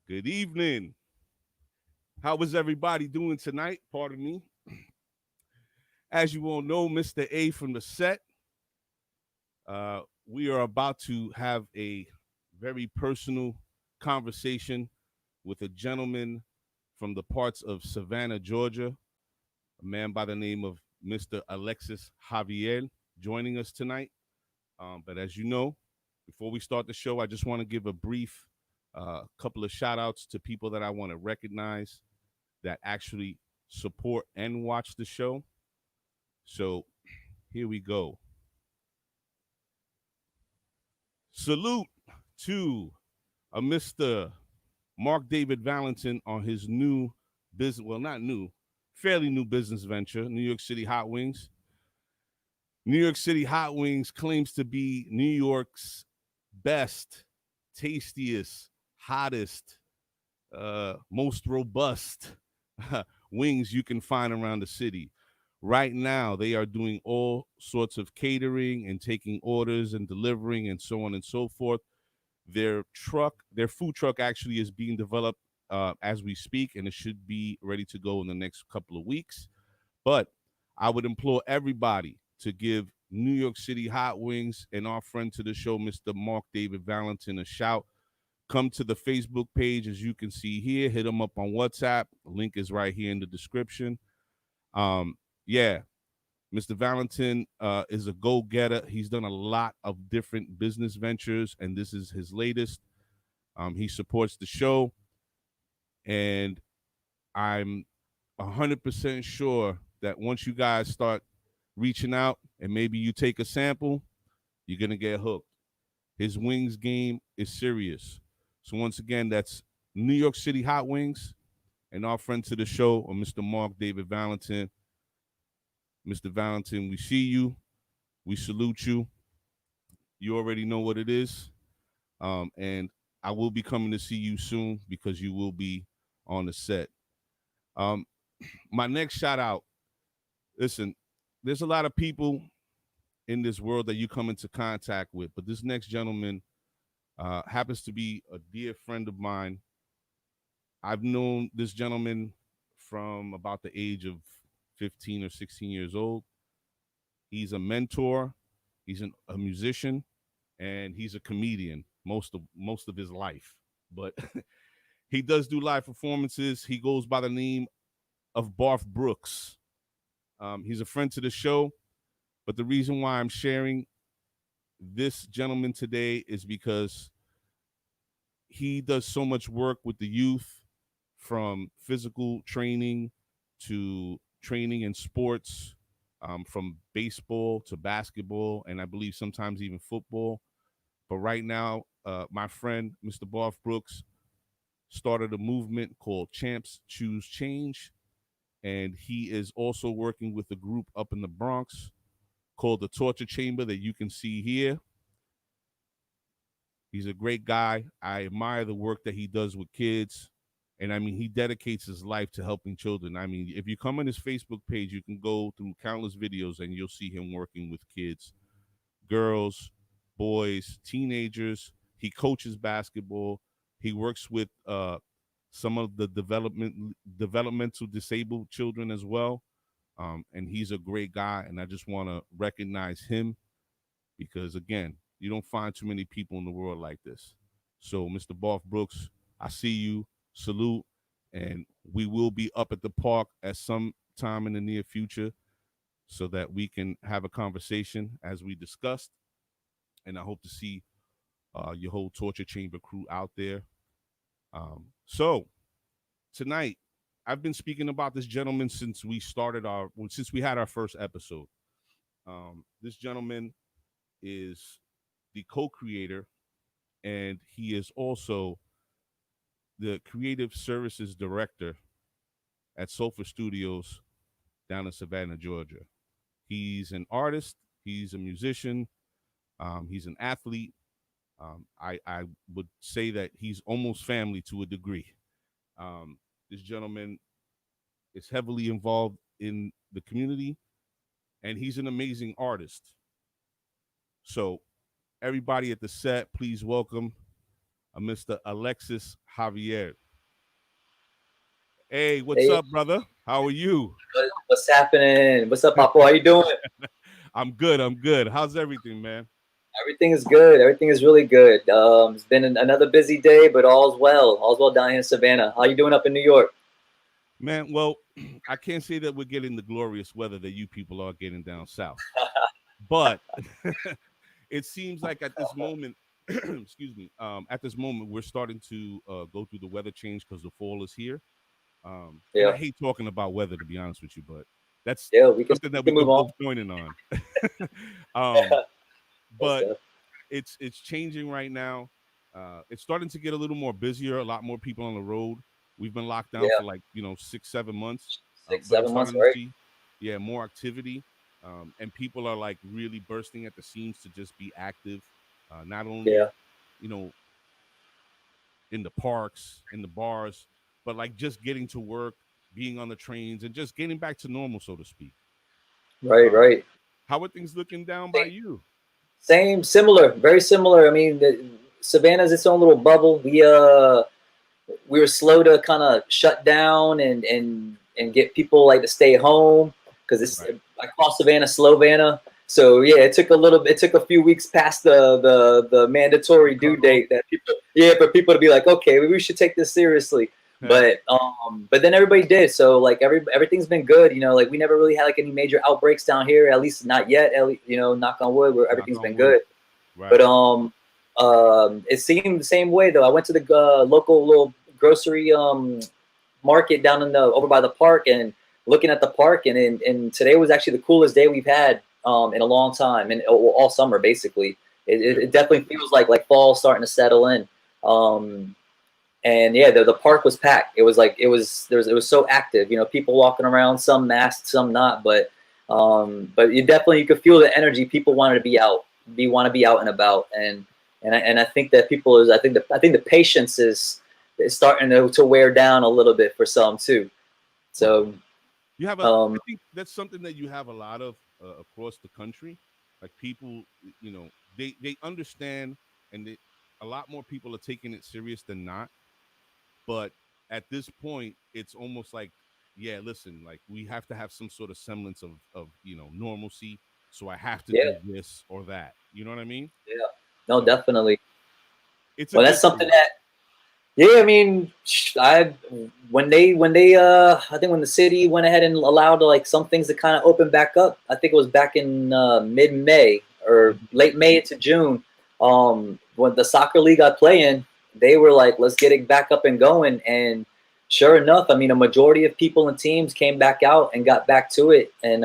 Good evening. How is everybody doing tonight? Pardon me. As you all know, Mr. A from the set, we are about to have a very personal conversation with a gentleman from the parts of Savannah, Georgia, a man by the name of Mr. Alexis Javier, joining us tonight. But as you know, before we start the show, I just want to give a brief couple of shout outs to people that I want to recognize that actually support and watch the show. So here we go. Salute to Mr. Mark David Valentin on his new business, well, not new, fairly new business venture, New York City Hot Wings. New York City Hot Wings claims to be New York's best, tastiest, hottest, most robust wings you can find around the city. Right now, they are doing all sorts of catering and taking orders and delivering and so on and so forth. Their food truck actually is being developed as we speak, and it should be ready to go in the next couple of weeks. But I would implore everybody to give New York City Hot Wings and our friend to the show, Mr. Mark David Valentin, a shout. Come to the Facebook page, as you can see here. Hit them up on WhatsApp. The link is right here in the description. Yeah, Mr. Valentin is a go-getter. He's done a lot of different business ventures, and this is his latest. He supports the show, and I'm 100% sure that once you guys start reaching out and maybe you take a sample, you're going to get hooked. His wings game is serious. So once again, that's New York City Hot Wings and our friend to the show, Mr. Mark David Valentin. Mr. Valentin, we see you. We salute you. You already know what it is. And I will be coming to see you soon because you will be on the set. Um, my next shout out, listen, there's a lot of people in this world that you come into contact with, but this next gentleman happens to be a dear friend of mine. I've known this gentleman from about the age of 15 or 16 years old. He's a mentor, a musician, and he's a comedian most of his life. But he does do live performances. He goes by the name of Barth Brooks. He's a friend to the show, but the reason why I'm sharing this gentleman today is because he does so much work with the youth, from physical training to training in sports, from baseball to basketball, and I believe sometimes even football. But right now, my friend, Mr. Barth Brooks, started a movement called Champs Choose Change, and he is also working with a group up in the Bronx called the Torture Chamber that you can see here. He's a great guy. I admire the work that he does with kids. And I mean, he dedicates his life to helping children. I mean, if you come on his Facebook page, you can go through countless videos and you'll see him working with kids, girls, boys, teenagers. He coaches basketball. He works with some of the developmental disabled children as well. And he's a great guy. And I just want to recognize him because, again, you don't find too many people in the world like this. So, Mr. Barth Brooks, I see you. Salute. And we will be up at the park at some time in the near future so that we can have a conversation as we discussed. And I hope to see your whole torture chamber crew out there. So tonight, I've been speaking about this gentleman since since we had our first episode. This gentleman is the co-creator, and he is also the creative services director at Sulphur Studios down in Savannah, Georgia. He's an artist. He's a musician. He's an athlete. I would say that he's almost family to a degree. This gentleman is heavily involved in the community, and he's an amazing artist. So, everybody at the set, please welcome Mr. Alexis Javier. Hey, what's Hey, up, brother? How are you? what's happening? What's up, Papa? How you doing? I'm good. I'm good. How's everything, man? Everything is good. Everything is really good. It's been another busy day, but all's well. All's well down here in Savannah. How you doing up in New York? Man, well, I can't say that we're getting the glorious weather that you people are getting down south, but it seems like at this moment, excuse me, at this moment, we're starting to go through the weather change because the fall is here. And I Yeah, hate talking about weather, to be honest with you, but that's yeah. We can something that we we can move could on. both join in on. um, Let's but go. it's changing right now. It's starting to get a little more busier. A lot more people on the road. We've been locked down for Yeah, like 6 7 months, six, but I'm 7 months, starting to right? see, yeah, more activity, and people are like really bursting at the seams to just be active, not Yeah, only you know in the parks, in the bars, but like just getting to work, being on the trains, and just getting back to normal, so to speak. right, Um, right. how are things looking down by Same, you? similar, very similar. I mean, Savannah's its own little bubble. We were slow to kind of shut down and get people like to stay home because it's Right. I call Savannah Slovana. So yeah, it took a few weeks past the The mandatory due cutoff. date that people for people to be like, okay, we should take this seriously. But then everybody did. So like everything's been good. You know, like we never really had like any major outbreaks down here, at least not yet. At least, knock on wood, where Knock everything's on been wood. good. But Right. it seemed the same way though. I went to the local little grocery market down in the over by the park and looking at the park, and today was actually the coolest day we've had in a long time, and all summer basically. Good. It definitely feels like fall starting to settle in. Um, and yeah, the park was packed. It was like it was so active. You know, people walking around, some masked, some not, but you could feel the energy. People wanted to be out, want to be out and about, and I think that people is I think the patience is starting to wear down a little bit for some too. Right. So You have a. I um, think that's something that you have a lot of across the country. Like people, they understand, and a lot more people are taking it serious than not. But at this point, it's almost like, yeah, listen, like we have to have some sort of semblance of normalcy. So I have to yeah, do this or that. You know what I mean? yeah, no, So definitely. it's a Well, that's good something thing. that yeah, I mean, I when they I think when the city went ahead and allowed like some things to kind of open back up. I think it was back in mid May or Mhm. late May into June. When the soccer league I play in, they were like, let's get it back up and going. And sure enough, I mean, a majority of people and teams came back out and got back to it. And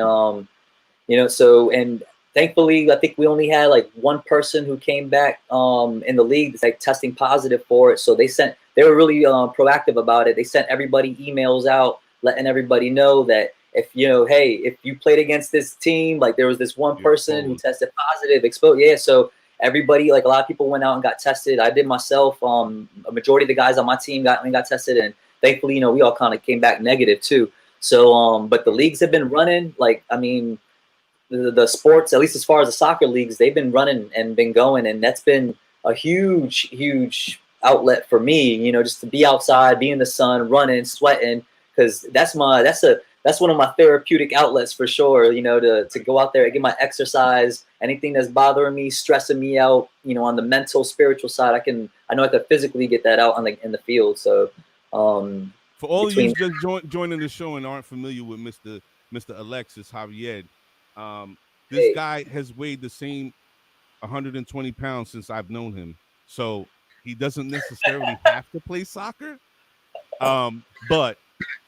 so and thankfully I think we only had like one person who came back in the league that's like testing positive for it. So they were really proactive about it. They sent everybody emails out letting everybody know that if hey, if you played against this team, like there was this one You're person who exposed. tested positive, exposed. Yeah, so everybody, like a lot of people went out and got tested. I did myself. A majority of the guys on my team got tested, and thankfully, we all kind of came back negative too. So, but the Right. leagues have been running. Like, I mean, the sports, at least as far as the soccer leagues, they've been running and been going, and that's been a huge outlet for me. Just to be outside, be in the sun, running, sweating, because that's one of my therapeutic outlets for sure. To go out there and get my exercise. Anything that's bothering me, stressing me out, on the mental, spiritual side, I know I could physically get that out in the field. So For all of you between just joining the show and aren't familiar with Mr. Alexis Javier, um, this hey, guy has weighed the same 120 pounds since I've known him. So he doesn't necessarily have to play soccer, but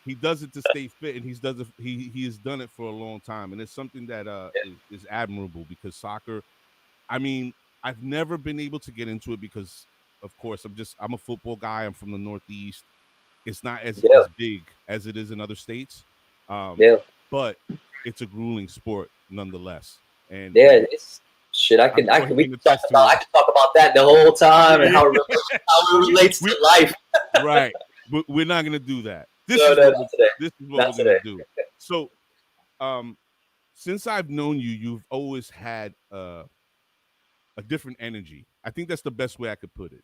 he does it to stay fit, and he has done it for a long time, and it's something that is admirable because soccer. I mean, I've never been able to get into it because, of course, I'm a football guy. I'm from the Northeast. It's not yeah, as big as it is in other states, um, yeah. but it's a grueling sport nonetheless. And Yeah, it's shit. I'm sure he We can could talk attest to about it. I could talk about that the whole time and Yeah, how it relates we to life. right, but we're not gonna do that. No, no, not today. This is what Not we're gonna today. do. So, um, since I've known you, you've always had a different energy. I think that's the best way I could put it,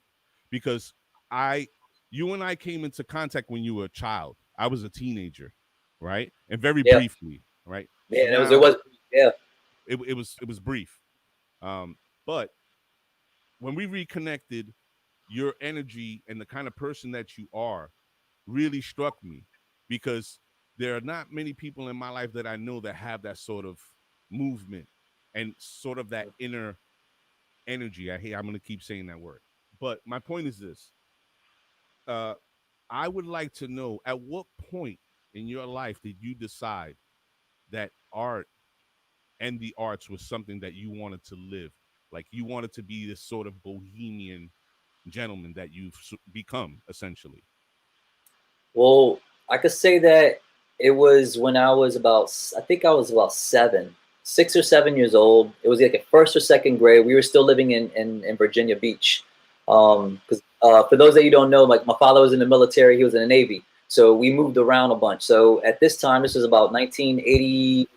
because you and I came into contact when you were a child. I was a teenager, right? And very Yeah. briefly, right? Yeah. So It now was, yeah. it was brief. But when we reconnected, your energy and the kind of person that you are really struck me, because there are not many people in my life that I know that have that sort of movement and sort of that inner energy. I'm going to keep saying that word. But my point is this. Uh, I would like to know, at what point in your life did you decide that art and the arts was something that you wanted to live? Like, you wanted to be this sort of bohemian gentleman that you've become, essentially. Well, I could say that it was when I was about, I think I was about 6 or 7 years old. It was like a first or second grade. We were still living in Virginia Beach. Because for those that you don't know, like my father was in the military, he was in the Navy. So we moved around a bunch. So at this time, this was about 1980,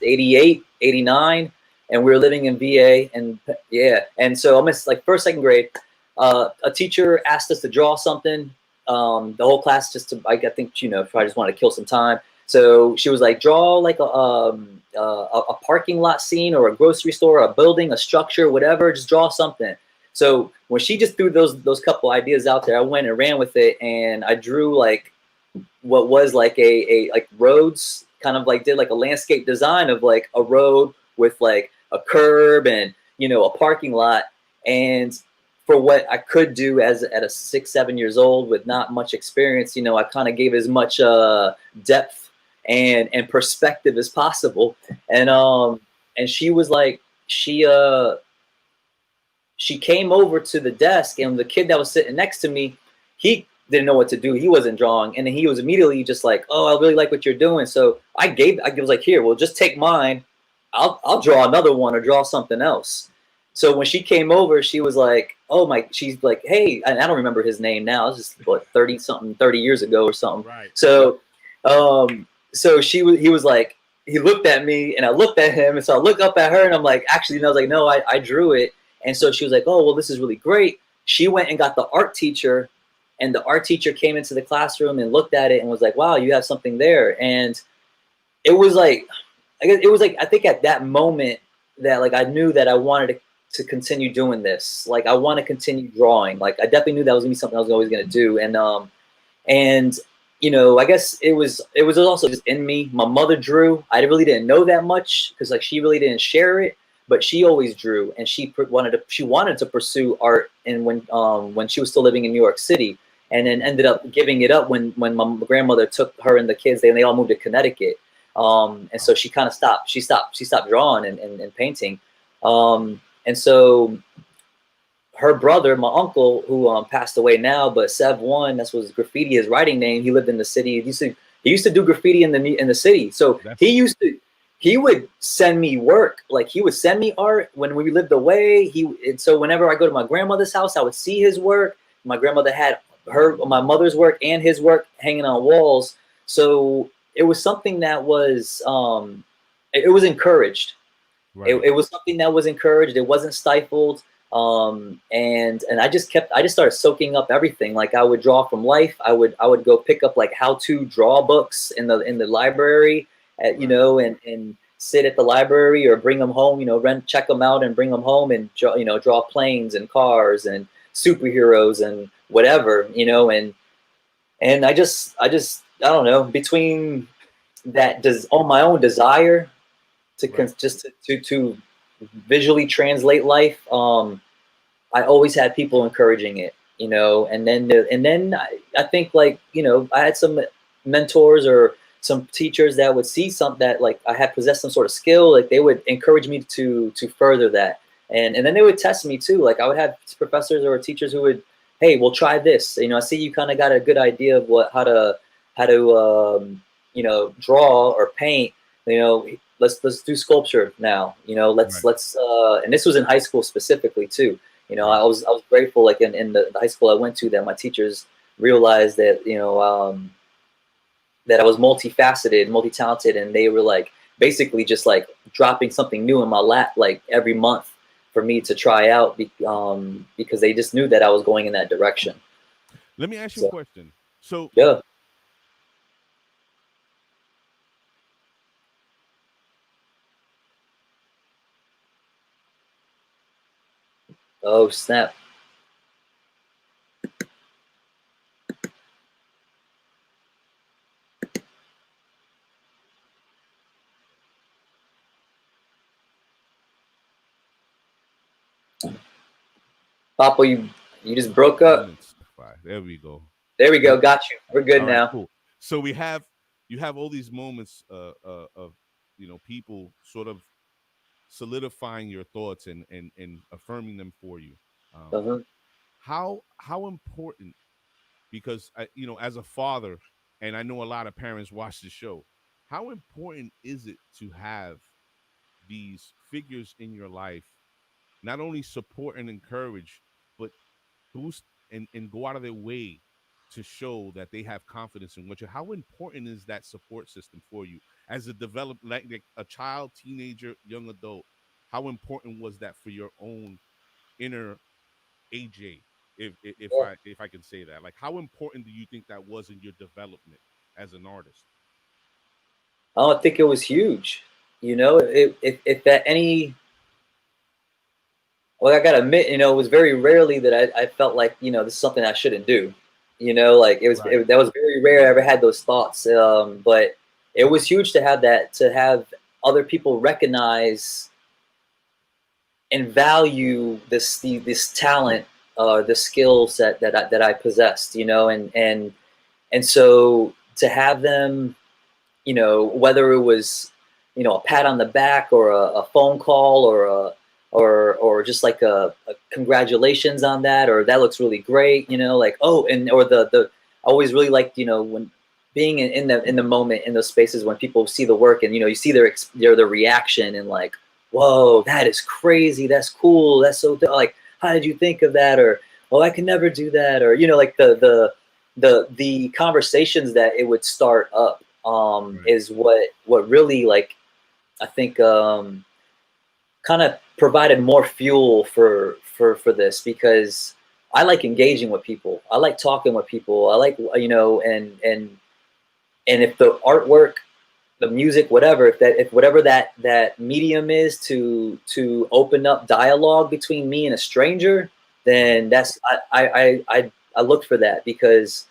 88, 89, and we were living in VA. And yeah, and so I'm like first, second grade. A teacher asked us to draw something, the whole class, just to, I think, probably just wanted to kill some time. So she was like, draw like a parking lot scene or a grocery store, a building, a structure, whatever, just draw something. So when she just threw those couple ideas out there, I went and ran with it, and I drew like what was like a like roads, kind of like did like a landscape design of like a road with like a curb and a parking lot. And for what I could do as at a 6, 7 years old with not much experience, I kind of gave as much depth and perspective as possible. And she was like, she came over to the desk, and the kid that was sitting next to me, he didn't know what to do. He wasn't drawing, and then he was immediately just like, "Oh, I really like what you're doing." So I was like, "Here, well, just take mine. I'll draw another one or draw something else." So when she came over, she was like, "Oh my," she's like, "Hey," and I don't remember his name now. It's just what 30 years ago or something. Right. So, so he was like, he looked at me, and I looked at him, and so I looked up at her, and I'm like, actually, and I was like, "No, I drew it." And so she was like, "Oh, well, this is really great." She went and got the art teacher, and the art teacher came into the classroom and looked at it and was like, "Wow, you have something there." And it was like, I guess it was like, I think at that moment that like I knew that I wanted to continue doing this. Like I want to continue drawing. Like I definitely knew that was gonna be something I was always gonna do. And I guess it was also just in me. My mother drew. I really didn't know that much because like she really didn't share it, but she always drew, and she wanted to pursue art. And when she was still living in New York City, and then ended up giving it up when my grandmother took her and the kids. They all moved to Connecticut, and so she kind of stopped. She stopped drawing and painting, and so her brother, my uncle, who passed away now, but Sev One, that's was graffiti, his writing name. He lived in the city. He used to do graffiti in the city. So That's he would send me work. Like he would send me art when we lived away. And so whenever I go to my grandmother's house, I would see his work. My grandmother had my mother's work and his work hanging on walls. So it was something that was it was encouraged. It, right. it was something that was encouraged. It wasn't stifled. And I just started soaking up everything. Like I would draw from life. I would go pick up like how to draw books in the library, Right. and sit at the library or bring them home, check them out and bring them home and draw planes and cars and superheroes and whatever, and I don't know, between that does on my own desire to Right. just to visually translate life. I always had people encouraging it, and then I think like I had some mentors or some teachers that would see something that like I had possessed some sort of skill, like they would encourage me to further that, and then they would test me too. Like I would have professors or teachers who would, hey, we'll try this. I see you kind of got a good idea of how to draw or paint. Let's do sculpture now. Let's Right. and this was in high school specifically too. Right. I was grateful, like in the high school I went to, that my teachers realized that that I was multifaceted, multi-talented, and they were like basically just like dropping something new in my lap like every month for me to try out because they just knew that I was going in that direction. Let me ask you a So question. So yeah. Oh snap. Papa, you just broke up. moments. Five. There we go. There we Yep. go. Got you. We're good All right, now. cool. So we have you have all these moments of people sort of solidifying your thoughts and affirming them for you. Um, Uh-huh. how important, because as a father, and I know a lot of parents watch the show, how important is it to have these figures in your life not only support and encourage, but boost and go out of their way to show that they have confidence in what you. How important is that support system for you as a like a child, teenager, young adult? How important was that for your own inner AJ? Yeah. If I can say that, like, how important do you think that was in your development as an artist? I think it was huge. If at any, well, I gotta admit, it was very rarely that I felt like, this is something I shouldn't do. Like Right. that was very rare I ever had those thoughts. But it was huge to have that, to have other people recognize and value this talent, the skill set that I possessed, and so to have them, whether it was, a pat on the back or a phone call or or just like a congratulations on that, or that looks really great, like, oh, and or the I always really liked, when being in the moment, in those spaces when people see the work and you see their reaction and like, whoa, that is crazy, that's cool, that's so like, how did you think of that? Or, oh, I can never do that. Or like the conversations that it would start up, Right. is what really, like, I think, kind of provided more fuel for this, because I like engaging with people. I like talking with people. I like, and if the artwork, the music, whatever, if whatever that medium is to open up dialogue between me and a stranger, Right. then that's I look for that, because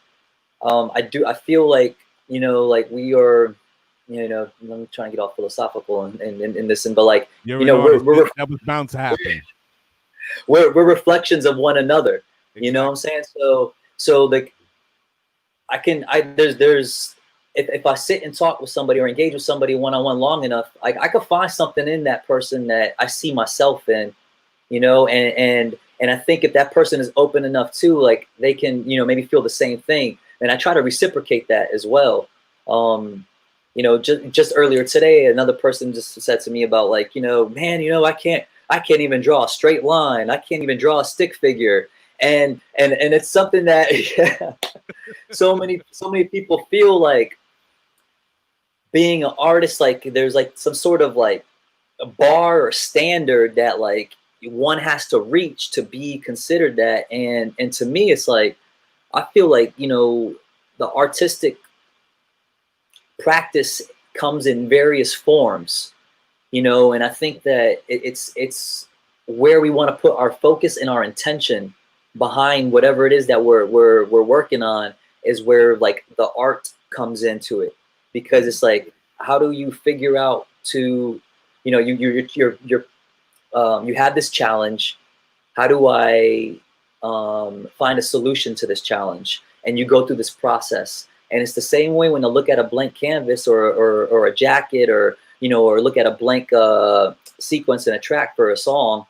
I feel like, like we are, I'm trying to get all philosophical in this, but like, You're an artist. we're That was bound to happen. we're reflections of one another. You know what I'm Exactly. saying? So like, there's if I sit and talk with somebody or engage with somebody one on one long enough, I could find something in that person that I see myself in, and I think if that person is open enough too, like, they can, maybe feel the same thing, and I try to reciprocate that as well. Just earlier today, another person just said to me about, like, man, I can't even draw a straight line, I can't even draw a stick figure, and it's something that so many people feel like being an artist, like there's like some sort of like a bar or standard that, like, one has to reach to be considered that, and to me it's like, I feel like, the artistic practice comes in various forms, and I think that it's where we want to put our focus and our intention behind whatever it is that we're working on, is where, like, the art comes into it, because it's like, how do you figure out to, you have this challenge. How do I, find a solution to this challenge? And you go through this process. And it's the same way when I look at a blank canvas, or a jacket, or look at a blank, sequence in a track for a song.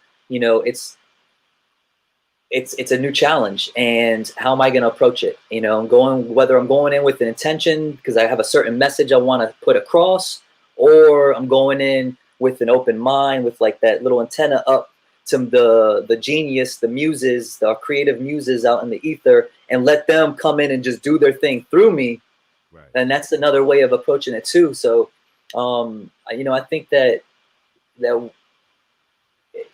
It's a new challenge, and how am I going to approach it? Whether I'm going in with an intention because I have a certain message I want to put across, or I'm going in with an open mind, with like that little antenna up to the genius, the muses, the creative muses out in the ether, and let them come in and just do their thing through me. Right. And that's another way of approaching it too. So, I think that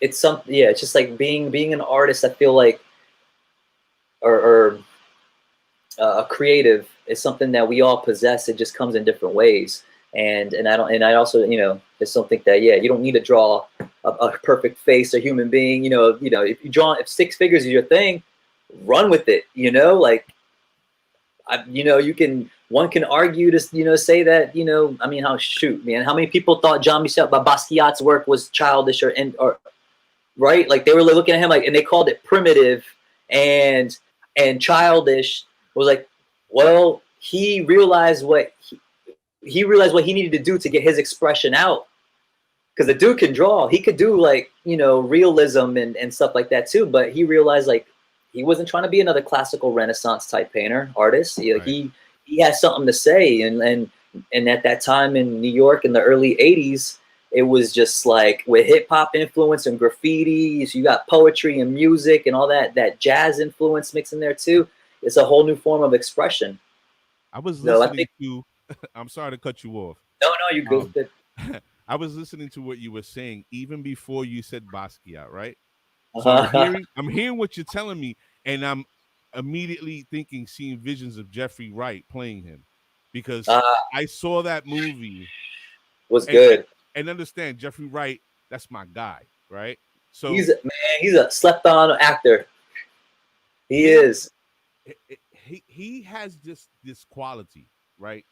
it's something. Yeah, it's just like being an artist. I feel like, or a creative is something that we all possess. It just comes in different ways. And I also, just don't think that, yeah, you don't need to draw a perfect face, a human being. If six figures is your thing, run with it. Like, one can argue to, say that, I mean, how many people thought Jean-Michel Basquiat's work was childish or right? Like, they were looking at him like, and they called it primitive and childish. Was like, well, he realized what he needed to do to get his expression out. Because the dude can draw, he could do, like, realism and stuff like that too. But he realized, like, he wasn't trying to be another classical Renaissance type painter artist. Right. He has something to say, and at that time in New York in the early '80s, it was just like with hip hop influence and graffiti. So you got poetry and music and all that jazz influence mixed in there too. It's a whole new form of expression. I was No, I listening think to. I'm sorry to cut you off. no, you Um, good. I was listening to what you were saying even before you said Basquiat, right? So Uh-huh. I'm hearing what you're telling me, and I'm immediately seeing visions of Jeffrey Wright playing him, because uh, I saw that movie, was and good. understand Jeffrey Wright. That's my guy, right? So He's a slept on actor. He he is. he has this quality, right?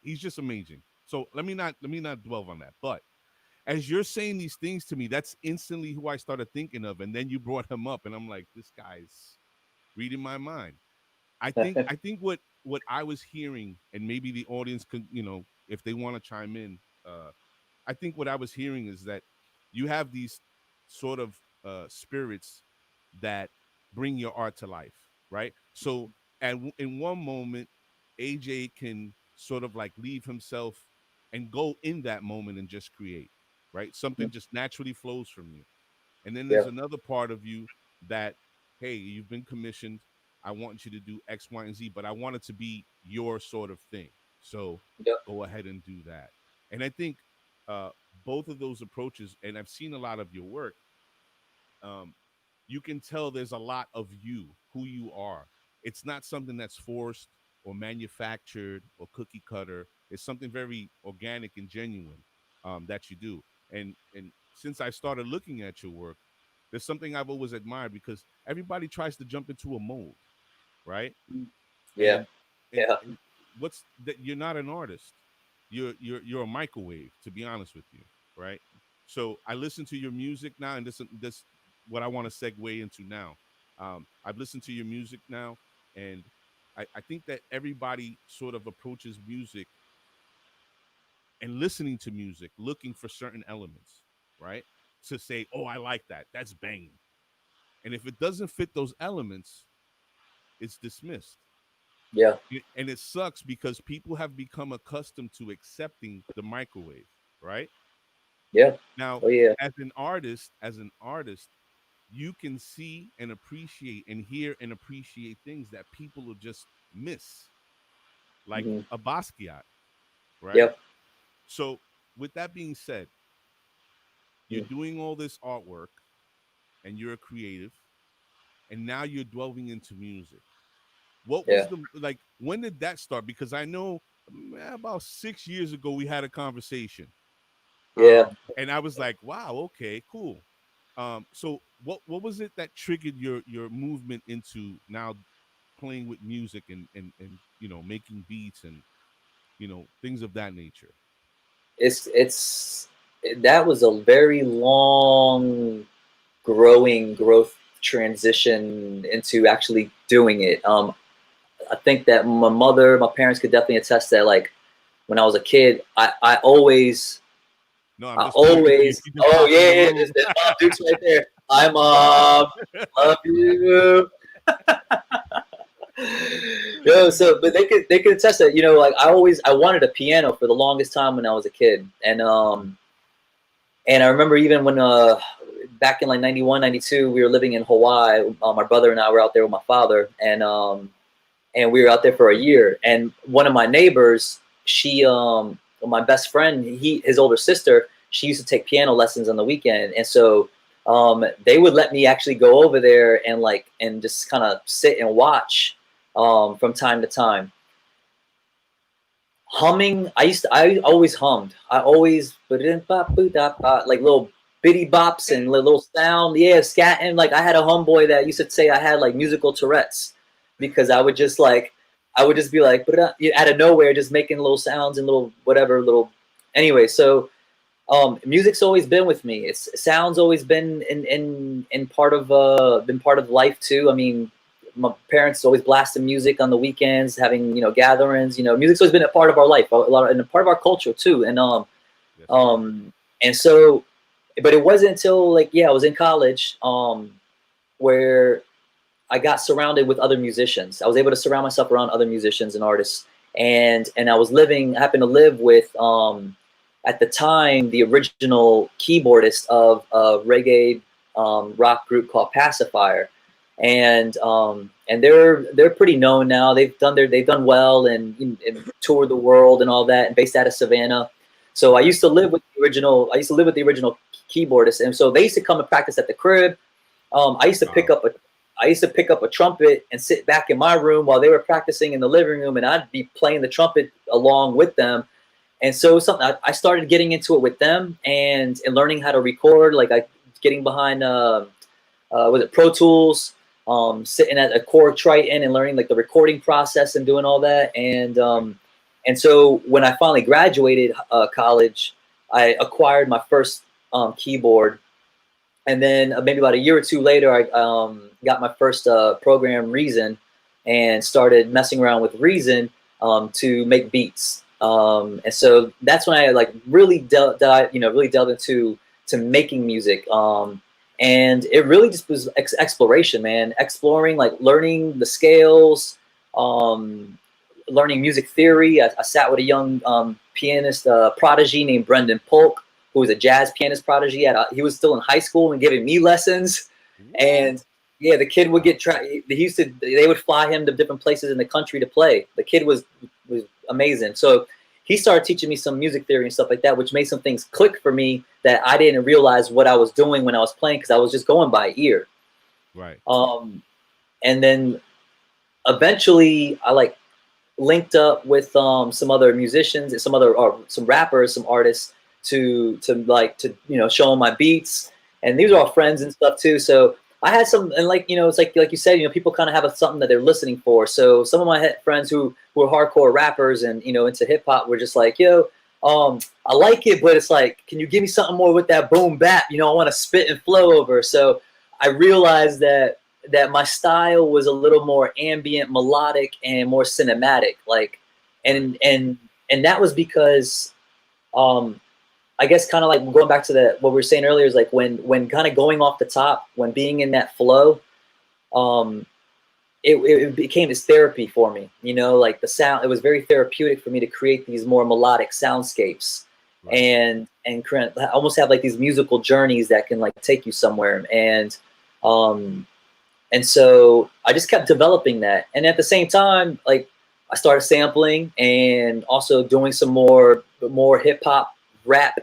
He's just amazing. So let me not dwell on that. But as you're saying these things to me, that's instantly who I started thinking of, and then you brought him up, and I'm like, this guy's reading my mind. I think what I was hearing, and maybe the audience could, if they want to chime in, I think what I was hearing is that you have these sort of spirits that bring your art to life, right? So, in one moment, AJ can sort of like leave himself and go in that moment and just create, right? Something just naturally flows from you. And then there's Yeah, another part of you that, hey, you've been commissioned. I want you to do X, Y, and Z, but I want it to be your sort of thing. So yeah, go ahead and do that. And I think uh, both of those approaches, and I've seen a lot of your work, um, you can tell there's a lot of you, who you are. It's not something that's forced or manufactured or cookie cutter. It's something very organic and genuine that you do. And since I started looking at your work, there's something I've always admired, because everybody tries to jump into a mold, right? yeah, and yeah, and what's that? You're not an artist. You're a microwave, to be honest with you, right? So I listen to your music now, and this what I want to segue into now. I've listened to your music now, and I think that everybody sort of approaches music and listening to music looking for certain elements, right? To say, oh, I like that, that's banging. And if it doesn't fit those elements, it's dismissed. yeah, And it sucks because people have become accustomed to accepting the microwave, right? yeah. Now, Oh yeah. as an artist, you can see and appreciate and hear and appreciate things that people will just miss, like Hmm. a Basquiat, right? Yeah. So, with that being said, you're Mm. doing all this artwork and you're a creative, and now you're delving into music. What was Yeah. the like? When did that start? Because I know about 6 years ago we had a conversation, Yeah. and I was like, "Wow, okay, cool." So what was it that triggered your movement into now playing with music and making beats and things of that nature? It's that was a very long growth transition into actually doing it. I think that my parents could definitely attest that, like, when I was a kid, No, I'm I just talking to you. always, She just oh popped in yeah, the yeah, room. there's Mom Duke's right there. Hi Mom, love you. Yo, so but they could attest that, like, I wanted a piano for the longest time when I was a kid, and I remember even when back in like 91, 92, we were living in Hawaii. My brother and I were out there with my father, and we were out there for a year. And one of my neighbors, my best friend, his older sister, she used to take piano lessons on the weekend, and so they would let me actually go over there and like and just kind of sit and watch from time to time. Humming, I always hummed. I always like little bitty bops and little sound. Yeah, scatting. Like I had a homeboy that used to say I had like musical Tourette's because I would just be like out of nowhere just making little sounds and little whatever little. Anyway, so music's always been with me. Sound's always been in been part of life too. I mean, my parents always blasting music on the weekends, having gatherings. Music's always been a part of our life, a lot, and a part of our culture too. And Yes, and so, but it wasn't until I was in college, where I got surrounded with other musicians. I was able to surround myself around other musicians and artists, and I happened to live with at the time the original keyboardist of a reggae rock group called Pacifier, and they're pretty known now. They've done well and toured the world and all that, and based out of Savannah. So I used to live with the original. I used to live with the original keyboardist, and so they used to come and practice at the crib. I used to pick up a trumpet and sit back in my room while they were practicing in the living room, and I'd be playing the trumpet along with them. And so I started getting into it with them and learning how to record, getting behind was it Pro Tools, sitting at a Korg Triton and learning like the recording process and doing all that. And so when I finally graduated college, I acquired my first keyboard. And then maybe about a year or two later, I got my first program, Reason, and started messing around with Reason to make beats. And so that's when I really delved into making music. And it really just was exploration, man. Exploring, learning the scales, learning music theory. I sat with a young pianist prodigy named Brendan Polk, who was a jazz pianist prodigy. He was still in high school and giving me lessons. And yeah, the kid would they would fly him to different places in the country to play. The kid was amazing. So he started teaching me some music theory and stuff like that, which made some things click for me that I didn't realize what I was doing when I was playing, because I was just going by ear. right. And then eventually I linked up with some other musicians and some rappers, some artists to show them my beats. And these are all friends and stuff too. So I had some, and it's like you said, people kind of have something that they're listening for. So some of my friends who were hardcore rappers and into hip hop were just like, yo, I like it, but it's like, can you give me something more with that boom bap? I want to spit and flow over. So I realized that my style was a little more ambient, melodic, and more cinematic. And that was because I guess kind of like going back to what we were saying earlier is like when kind of going off the top, when being in that flow, it became this therapy for me, like the sound, it was very therapeutic for me to create these more melodic soundscapes. Right. and almost have like these musical journeys that can take you somewhere. And so I just kept developing that. And at the same time, I started sampling and also doing some more hip hop, rap,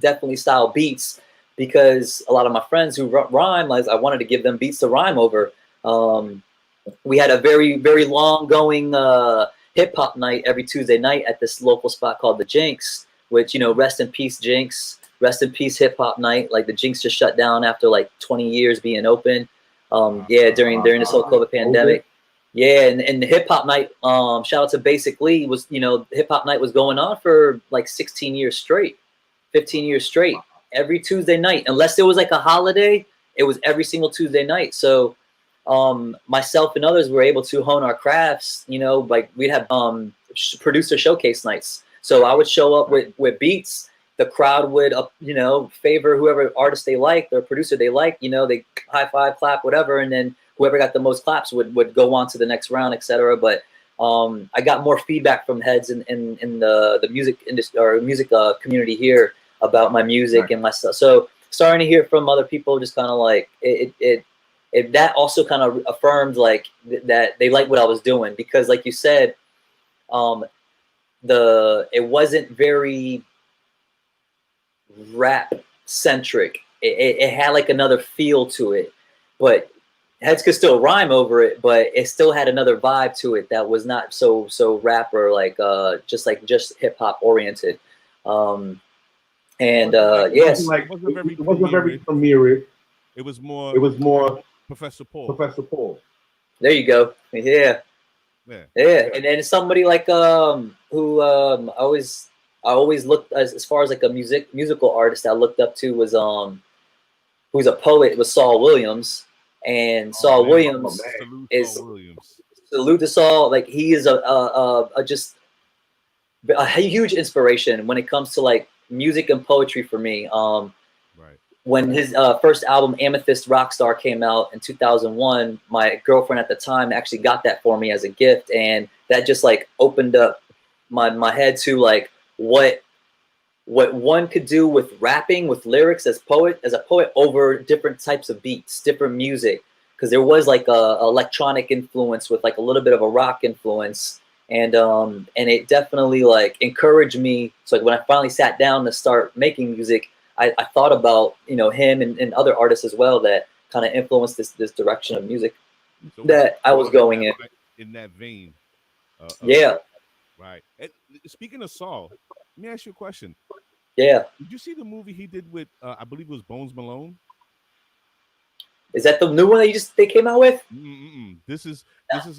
definitely style beats, because a lot of my friends who rhyme, I wanted to give them beats to rhyme over. We had a very, very long going hip hop night every Tuesday night at this local spot called the Jinx, which, rest in peace, Jinx, rest in peace, hip hop night. The Jinx just shut down after 20 years being open. During this whole COVID pandemic. Yeah, and the hip hop night, shout out to Basic Lee, was, hip hop night was going on for 16 years straight, 15 years straight, every Tuesday night. Unless there was a holiday, it was every single Tuesday night. So myself and others were able to hone our crafts. We'd have producer showcase nights. So I would show up with beats. The crowd would, favor whoever artist they like, their producer they like. They high five, clap, whatever, and then whoever got the most claps would go on to the next round, etc. But I got more feedback from heads in the music industry or music community here about my music. Right. And my stuff. So starting to hear from other people, just kind of it that also kind of affirmed that they liked what I was doing, because like you said, it wasn't very rap centric. it had like another feel to it, but heads could still rhyme over it, but it still had another vibe to it that was not so rapper just hip hop oriented. Um, and yes, It wasn't very it wasn't very premiere. premiere. It was It more was more Professor Paul. Professor Paul. there you go. Yeah, Yeah. yeah. And then somebody like who I always looked as far as like a musical artist I looked up to was who's a poet was Saul Williams, and Oh Saul man. Oh Williams man. Salute Saul is Williams. salute to Saul. Like he is a just a huge inspiration when it comes to like music and poetry for me. Right. When his first album Amethyst Rockstar came out in 2001, my girlfriend at the time actually got that for me as a gift, and that just like opened up my head to like what one could do with rapping with lyrics as a poet over different types of beats, different music, because there was like a electronic influence with like a little bit of a rock influence, and it definitely like encouraged me. So like when I finally sat down to start making music, I thought about him and other artists as well that kind of influenced this direction of music So that I was going in. in that vein. Of Yeah, right. And speaking of Saul, let me ask you a question. yeah. Did you see the movie he did with I believe it was Bones Malone? Is that the new one that they came out with? Mm-mm. This is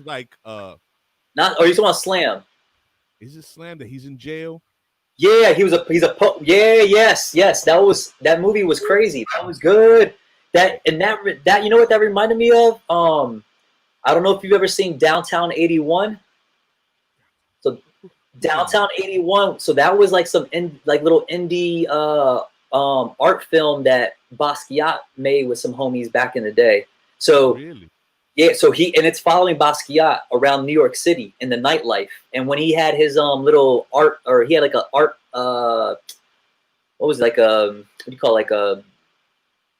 like Not, or you talking about Slam? is it Slam that he's in jail? Yeah, yeah, yes. That movie was crazy. That was good. That you know what that reminded me of? I don't know if you've ever seen Downtown '81. So Who's in that? Downtown '81. So that was like like little indie art film that Basquiat made with some homies back in the day. So Really? yeah, so it's following Basquiat around New York City in the nightlife, and when he had his little art, or he had like a art what was it, like what do you call it, like a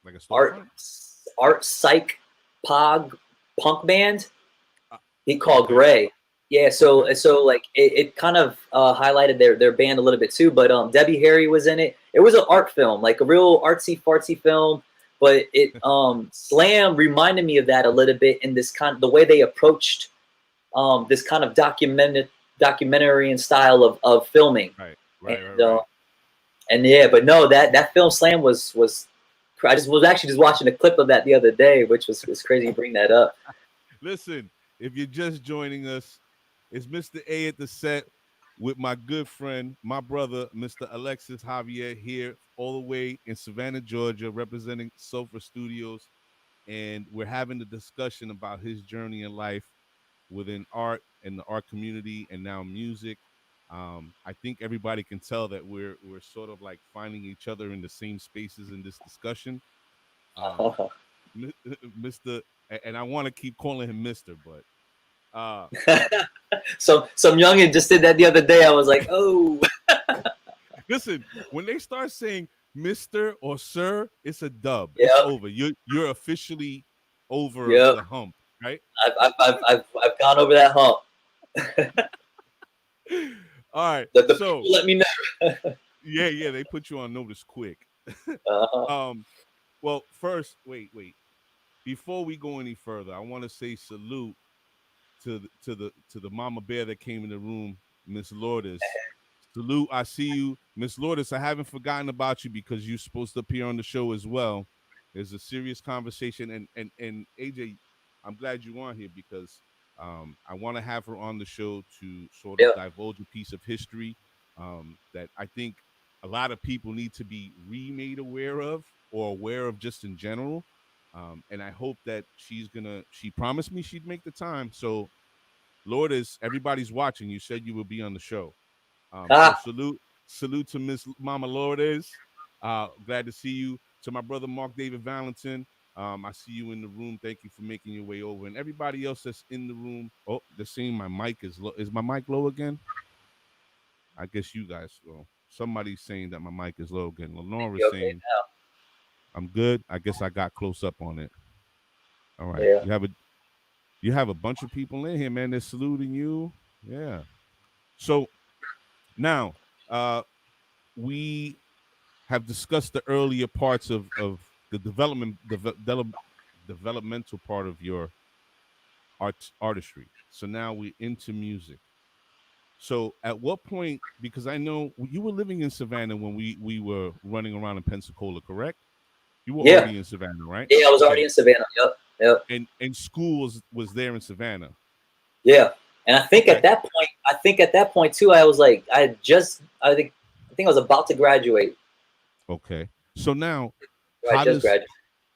Like a art storefront? art psych pog punk band Uh, he called okay. Gray. Yeah, Okay. so like it kind of highlighted their band a little bit too. But Debbie Harry was in it. It was an art film, like a real artsy fartsy film. But it Slam reminded me of that a little bit in this kind of the way they approached this kind of documentary and style of filming. Right. Right. Right. And Right. yeah, but no, that film Slam was. I just was actually just watching a clip of that the other day, which was crazy to bring that up. Listen, if you're just joining us, it's Mr. A at the set with my good friend, my brother, Mr. Alexis Javier, here all the way in Savannah, Georgia, representing Sofa Studios. And we're having a discussion about his journey in life within art and the art community and now music. I think everybody can tell that we're sort of like finding each other in the same spaces in this discussion. Um, Mr. And I want to keep calling him Mr. But uh, Some youngin just did that the other day. I was like, oh, listen, when they start saying Mr. or Sir, it's a dub. It's yep, over. You're officially over yep. the hump, right? I've gone over that hump. All right. The So people let me know. yeah, they put you on notice quick. Uh, um, well, first, wait. Before we go any further, I want to say salute to the mama bear that came in the room, Miss Lourdes. Salute, I see you, Miss Lourdes. I haven't forgotten about you because you're supposed to appear on the show as well. There's a serious conversation, and AJ, I'm glad you are here because I want to have her on the show to sort of yeah. divulge a piece of history that I think a lot of people need to be remade aware of or aware of just in general. And I hope that she promised me she'd make the time. So, Lourdes, everybody's watching. You said you would be on the show. So Ah, salute to Miss Mama Lourdes. Glad to see you. To my brother Mark David Valentin. I see you in the room. Thank you for making your way over. And everybody else that's in the room. Oh, they're saying my mic is low. Is my mic low again? I guess you guys. Well, somebody's saying that my mic is low again. Lenora's you okay saying I'm good. I guess I got close up on it. All now? right. Yeah. You have a bunch of people in here, man. They're saluting you. Yeah. So now, we have discussed the earlier parts of the developmental part of your artistry. So now we're into music. So at what point? Because I know you were living in Savannah when we were running around in Pensacola, correct? You were Yeah, already in Savannah, right? yeah, I was already Okay. in Savannah. Yep, yep. And school was there in Savannah. Yeah, and Okay. I think at that point too, I was like, I think I was about to graduate. Okay. So now, I how just does graduated.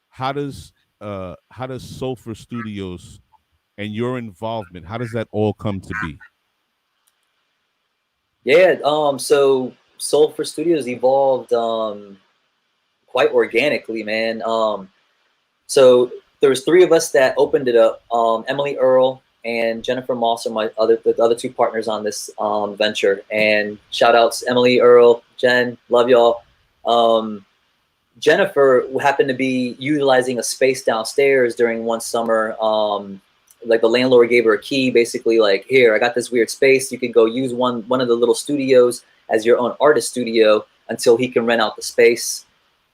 how does how does Sulfur Studios and your involvement, how does that all come to be? Yeah, so Soul for Studios evolved quite organically, man. So there was three of us that opened it up. Emily Earl and Jennifer Moss are the other two partners on this venture. And shout outs Emily Earl, Jen, love y'all. Um, Jennifer happened to be utilizing a space downstairs during one summer. Like the landlord gave her a key, basically like, here, I got this weird space. You can go use one of the little studios as your own artist studio until he can rent out the space.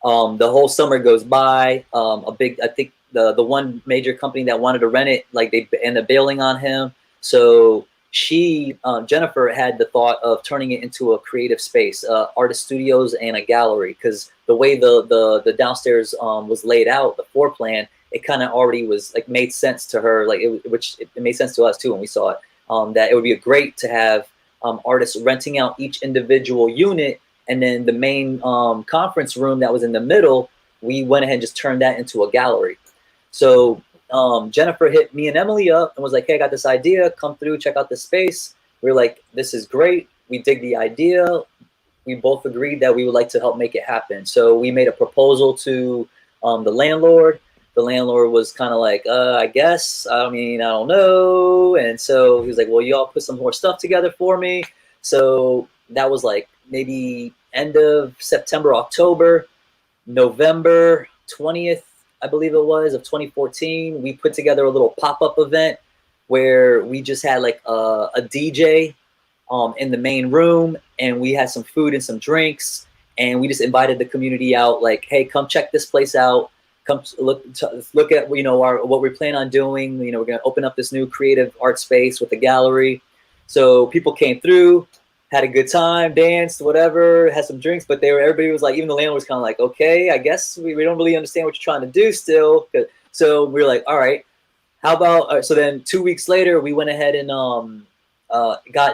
The whole summer goes by. I think the one major company that wanted to rent it, like they ended up bailing on him. So Jennifer had the thought of turning it into a creative space, artist studios and a gallery, because the way the downstairs was laid out, the floor plan, it kind of already was like made sense to her, like it made sense to us too when we saw it. That it would be great to have artists renting out each individual unit, and then the main conference room that was in the middle, we went ahead and just turned that into a gallery. So Jennifer hit me and Emily up and was like, hey, I got this idea. Come through, check out the space. We were like, this is great. We dig the idea. We both agreed that we would like to help make it happen. So we made a proposal to the landlord. The landlord was kind of like, I guess. I mean, I don't know. And so he was like, well, y'all put some more stuff together for me. So that was like maybe end of September, October. November 20th, I believe it was, of 2014, we put together a little pop-up event where we just had like a DJ in the main room, and we had some food and some drinks, and we just invited the community out, like, hey, come check this place out. Come look at what we plan on doing. We're gonna open up this new creative art space with a gallery. So people came through, had a good time, danced, whatever, had some drinks, but everybody was like, even the landlord was kind of like, okay, I guess we don't really understand what you're trying to do still. So we were like, all right, how about, so then 2 weeks later, we went ahead and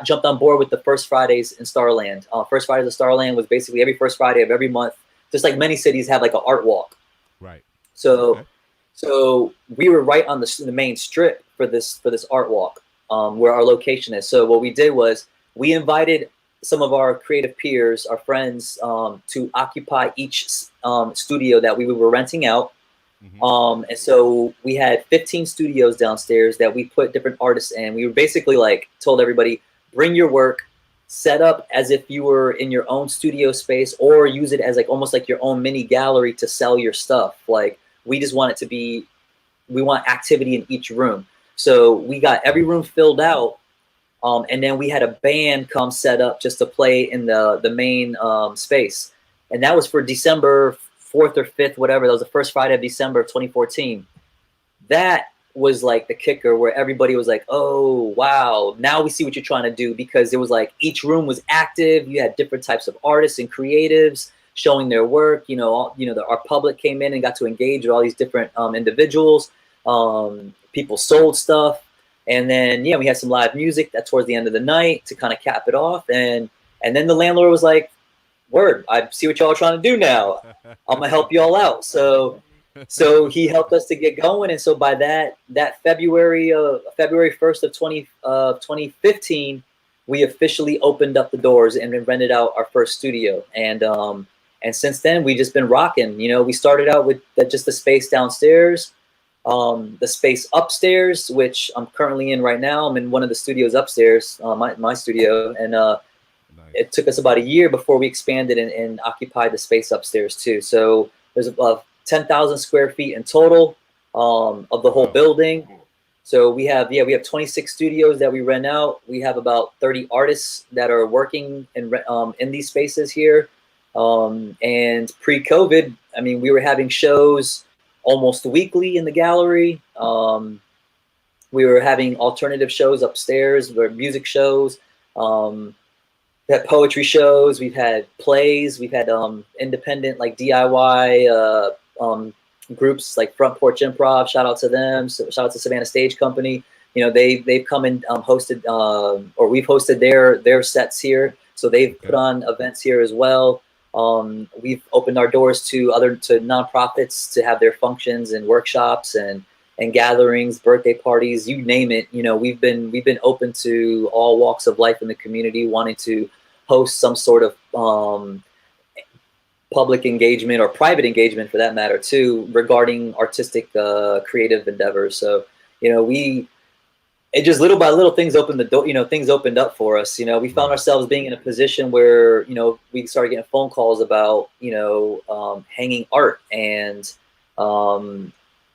jumped on board with the First Fridays in Starland. First Fridays in Starland was basically every first Friday of every month, just like many cities have like an art walk. Right. So, Okay. so we were right on the main strip for this art walk, where our location is. So what we did was we invited some of our creative peers, our friends, to occupy each studio that we were renting out. And so we had 15 studios downstairs that we put different artists in. We were basically like told everybody, bring your work, set up as if you were in your own studio space, or use it as like almost like your own mini gallery to sell your stuff. Like we just want it to be, we want activity in each room. So we got every room filled out. And then we had a band come set up just to play in the main space. And that was for December 4th or 5th, whatever. That was the first Friday of December of 2014. That was like the kicker, where everybody was like, oh, wow, now we see what you're trying to do, because it was like each room was active. You had different types of artists and creatives showing their work. Our public came in and got to engage with all these different individuals. People sold stuff. And then, we had some live music towards the end of the night to kind of cap it off. And then the landlord was like, word, I see what y'all are trying to do now. I'm gonna help y'all out. So he helped us to get going. And so by that February 1st of 2015, we officially opened up the doors and rented out our first studio. And since then we've just been rocking. We started out with just the space downstairs. The space upstairs, which I'm currently in right now. I'm in one of the studios upstairs, my studio, and Nice. it took us about a year before we expanded and occupied the space upstairs too. So there's about 10,000 square feet in total of the whole building. So we have 26 studios that we rent out. We have about 30 artists that are working in these spaces here. And pre-COVID, I mean, we were having shows almost weekly in the gallery. We were having alternative shows upstairs, where music shows. We had poetry shows. We've had plays. We've had independent like DIY groups like Front Porch Improv. Shout out to them. So, shout out to Savannah Stage Company. You know, they've come and hosted or we've hosted their sets here. So they've put on events here as well. We've opened our doors to nonprofits to have their functions and workshops and gatherings, birthday parties, you name it. You know, we've been open to all walks of life in the community, wanting to host some sort of public engagement or private engagement, for that matter, too, regarding artistic, creative endeavors. So, you know, it just little by little things opened the door. You know, things opened up for us. You know, we found ourselves being in a position where, you know, we started getting phone calls about, you know, hanging art, and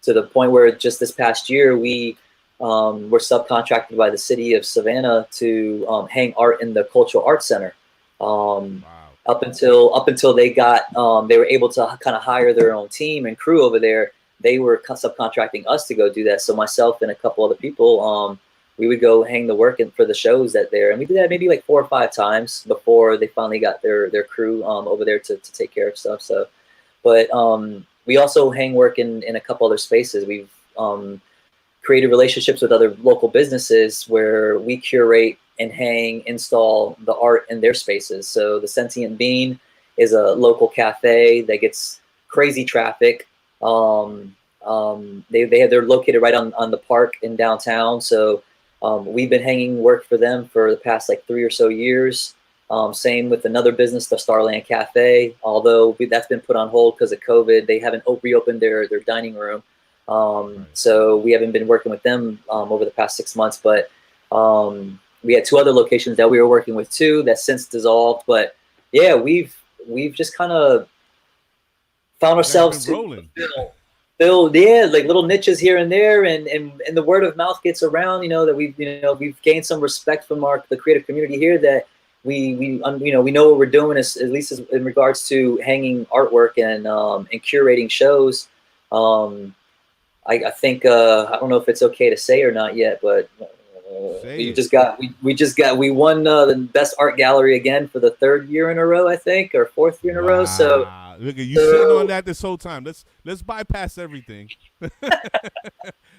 to the point where just this past year we were subcontracted by the city of Savannah to hang art in the Cultural Arts Center. Up until they were able to kind of hire their own team and crew over there, they were subcontracting us to go do that. So myself and a couple other people, we would go hang the work for the shows that there, and we did that maybe like 4 or 5 times before they finally got their crew over there to take care of stuff. So, but we also hang work in a couple other spaces. We've created relationships with other local businesses where we curate and install the art in their spaces. So the Sentient Bean is a local cafe that gets crazy traffic. They're located right on the park in downtown. So we've been hanging work for them for the past like 3 or so years. Same with another business, the Starland Cafe. Although that's been put on hold because of COVID, they haven't reopened their dining room. So we haven't been working with them over the past 6 months. But we had 2 other locations that we were working with too that since dissolved. But yeah, we've just kind of found ourselves to fill like little niches here and there, and the word of mouth gets around. You know that we've gained some respect from the creative community here, that we know what we're doing, at least in regards to hanging artwork and curating shows. I think I don't know if it's okay to say or not yet, but we won the best art gallery again for the 3rd year in a row, I think, or 4th year in a row. So look at you sitting on that this whole time. Let's bypass everything.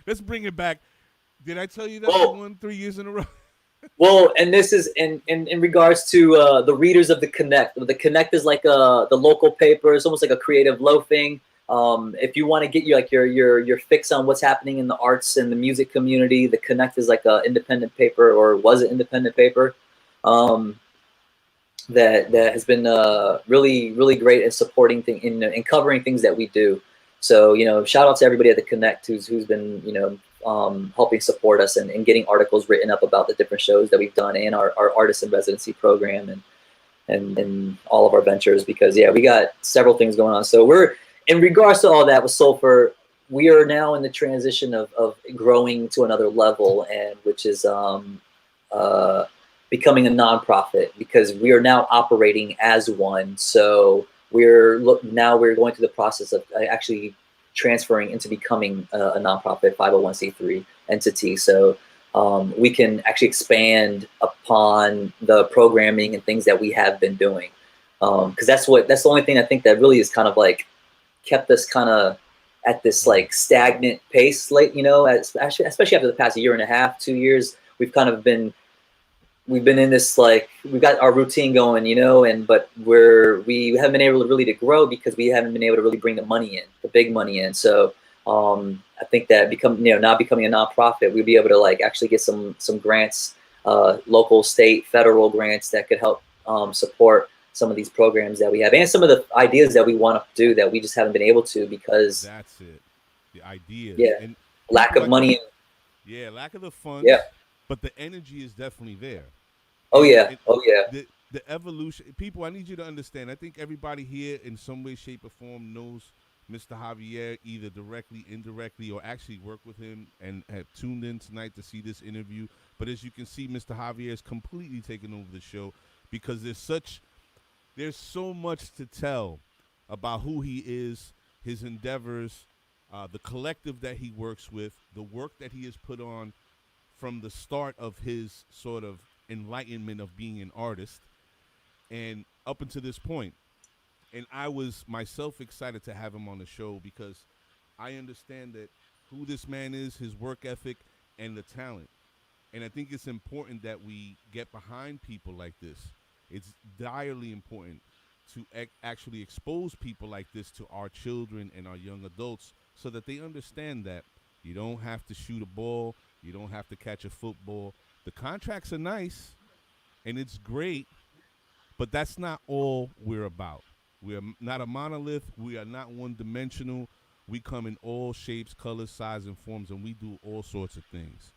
Let's bring it back. Did I tell you that we won 3 years in a row? Well, and this is in regards to the readers of the Connect. The Connect is like the local paper. It's almost like a creative loafing. If you want to get your fix on what's happening in the arts and the music community, the Connect is like an independent paper, or was an independent paper, that has been really, really great at supporting in covering things that we do. So, you know, shout out to everybody at the Connect who's been, you know, helping support us and getting articles written up about the different shows that we've done, and our artist in residency program and all of our ventures, because yeah, we got several things going on. So we're, in regards to all that with Sulfur, we are now in the transition of growing to another level, and which is becoming a nonprofit, because we are now operating as one. So we're going through the process of actually transferring into becoming a nonprofit 501c3 entity. So we can actually expand upon the programming and things that we have been doing, because that's the only thing I think that really is kind of like kept us kind of at this like stagnant pace, like, you know, especially after the past 1.5 years, 2 years, we've been in this, like, we've got our routine going, you know, but we haven't been able to really grow because we haven't been able to really bring the big money in. So I think that now becoming a nonprofit, we'll be able to like actually get some grants, local, state, federal grants that could help support some of these programs that we have, and some of the ideas that we want to do that we just haven't been able to, because that's it, the ideas, and lack of money. Lack of the funds. Yeah. But the energy is definitely there. Oh yeah. The evolution, people, I need you to understand. I think everybody here in some way, shape, or form knows Mr. Javier, either directly, indirectly, or actually work with him and have tuned in tonight to see this interview. But as you can see, Mr. Javier is completely taking over the show, because there's there's so much to tell about who he is, his endeavors, the collective that he works with, the work that he has put on from the start of his sort of enlightenment of being an artist and up until this point. And I was myself excited to have him on the show because I understand that who this man is, his work ethic, and the talent. And I think it's important that we get behind people like this. It's direly important to actually expose people like this to our children and our young adults so that they understand that you don't have to shoot a ball, you don't have to catch a football. The contracts are nice and it's great, but that's not all we're about. We are not a monolith. We are not one dimensional. We come in all shapes, colors, sizes, and forms, and we do all sorts of things.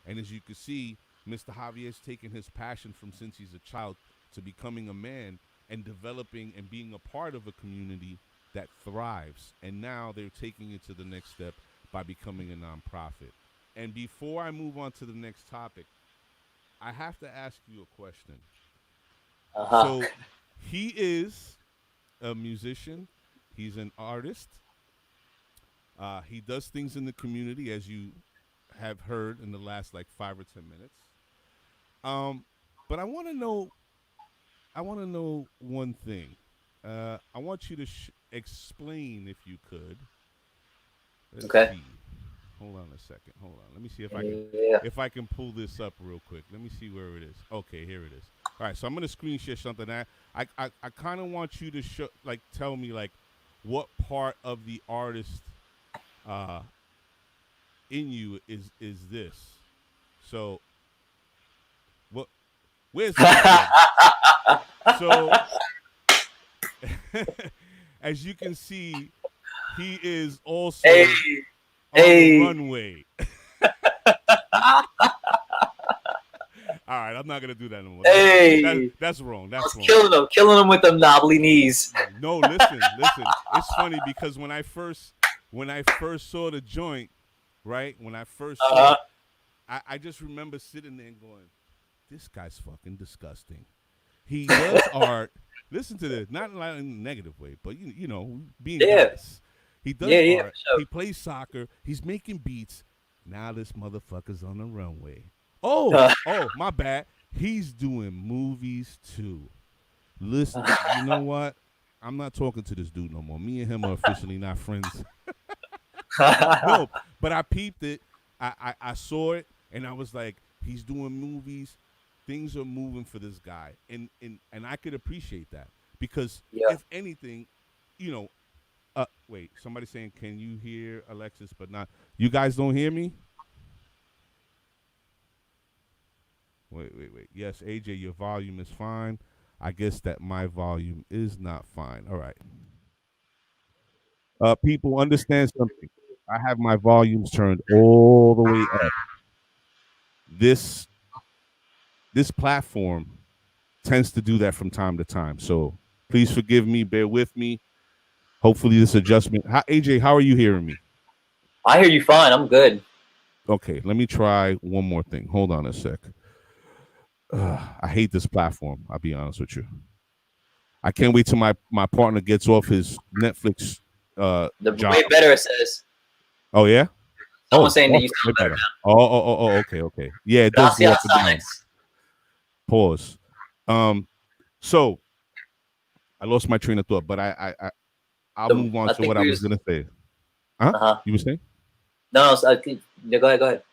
And as you can see, Mr. Javier's taken his passion from since he's a child to becoming a man and developing and being a part of a community that thrives. And now they're taking it to the next step by becoming a nonprofit. And before I move on to the next topic, I have to ask you a question. Uh-huh. So he is a musician. He's an artist. He does things in the community, as you have heard in the last like 5 or 10 minutes. Um, but I want to know. I want to know one thing. I want you to explain, if you could. Let's Okay. see. Hold on a second. Hold on. Let me see Yeah. if I can pull this up real quick. Let me see where it is. Okay, here it is. All right, so I'm gonna screen share something. I kind of want you to show, like, tell me like what part of the artist uh in you is this. So what? Where's the intro? So as you can see, he is Hey, also on the hey. runway. All right, I'm not gonna do that anymore. Hey, That's wrong. I That's was wrong. killing him with them knobbly knees. No, listen. It's funny because when I first saw the joint, right? When I first saw Uh-huh. it, I just remember sitting there and going, "This guy's fucking disgusting." He does art. Listen to this, not like in a negative way, but being Yeah, nice. He yeah, does yeah, art. for He plays soccer. He's making beats. Now this motherfucker's on the runway. Oh, sure. my bad. He's doing movies too. Listen, you know what? I'm not talking to this dude no more. Me and him are officially not friends. No, but I peeped it. I saw it, and I was like, he's doing movies. Things are moving for this guy, and I could appreciate that because Yeah. if anything, you know, wait, somebody saying, can you hear Alexis? But not you guys don't hear me. Wait. Yes, AJ, your volume is fine. I guess that my volume is not fine. All right. People understand something. I have my volumes turned all the way up. This this platform tends to do that from time to time. So please forgive me, bear with me. Hopefully this adjustment. AJ, how are you hearing me? I hear you fine. I'm good. Okay, let me try one more thing. Hold on a sec. I hate this platform. I'll be honest with you. I can't wait till my partner gets off his Netflix The job. way better it says. Oh yeah. Someone Oh, saying that you way sound better better. now. Oh. Okay. Yeah, it does go up Gracias, and down. Alex. Pause. So I lost my train of thought, but I'll move on I to think what I we was was. gonna say. Huh? Uh huh. You were saying? No, no. I think, yeah, go ahead. Go ahead.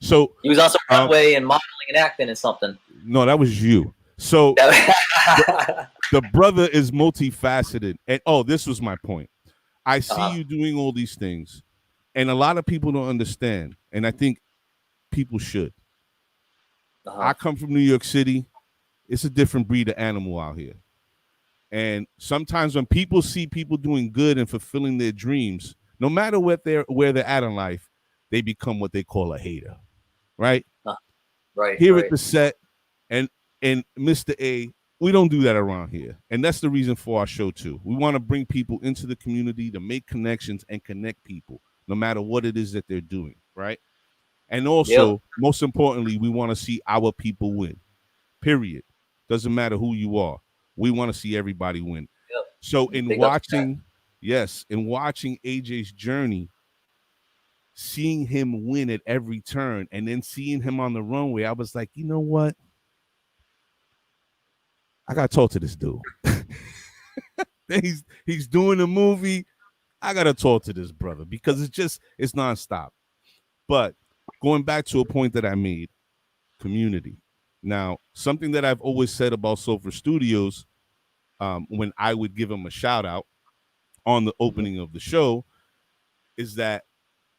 So, He was also um, runway and modeling and acting and something. no, that was you. So the brother is multifaceted, and this was my point. I see uh-huh. you doing all these things, and a lot of people don't understand, and I think people should. Uh-huh. I come from New York City. It's a different breed of animal out here. And sometimes when people see people doing good and fulfilling their dreams, no matter where they're at in life, they become what they call a hater, right? Uh, right. Here at Right. the set and Mr. A, we don't do that around here. And that's the reason for our show too. We want to bring people into the community to make connections and connect people, no matter what it is that they're doing, right? And Yep. also, most importantly, we want to see our people win. Period. Doesn't matter who you are. We want to see everybody win. Yep. So in Big ups to that. watching, yes, in watching AJ's journey, seeing him win at every turn, and then seeing him on the runway, I was like, you know what? I gotta talk to this dude. he's doing a movie. I gotta talk to this brother because it's nonstop. But going back to a point that I made, community. Now, something that I've always said about Sulfur Studios, when I would give them a shout out on the opening of the show, is that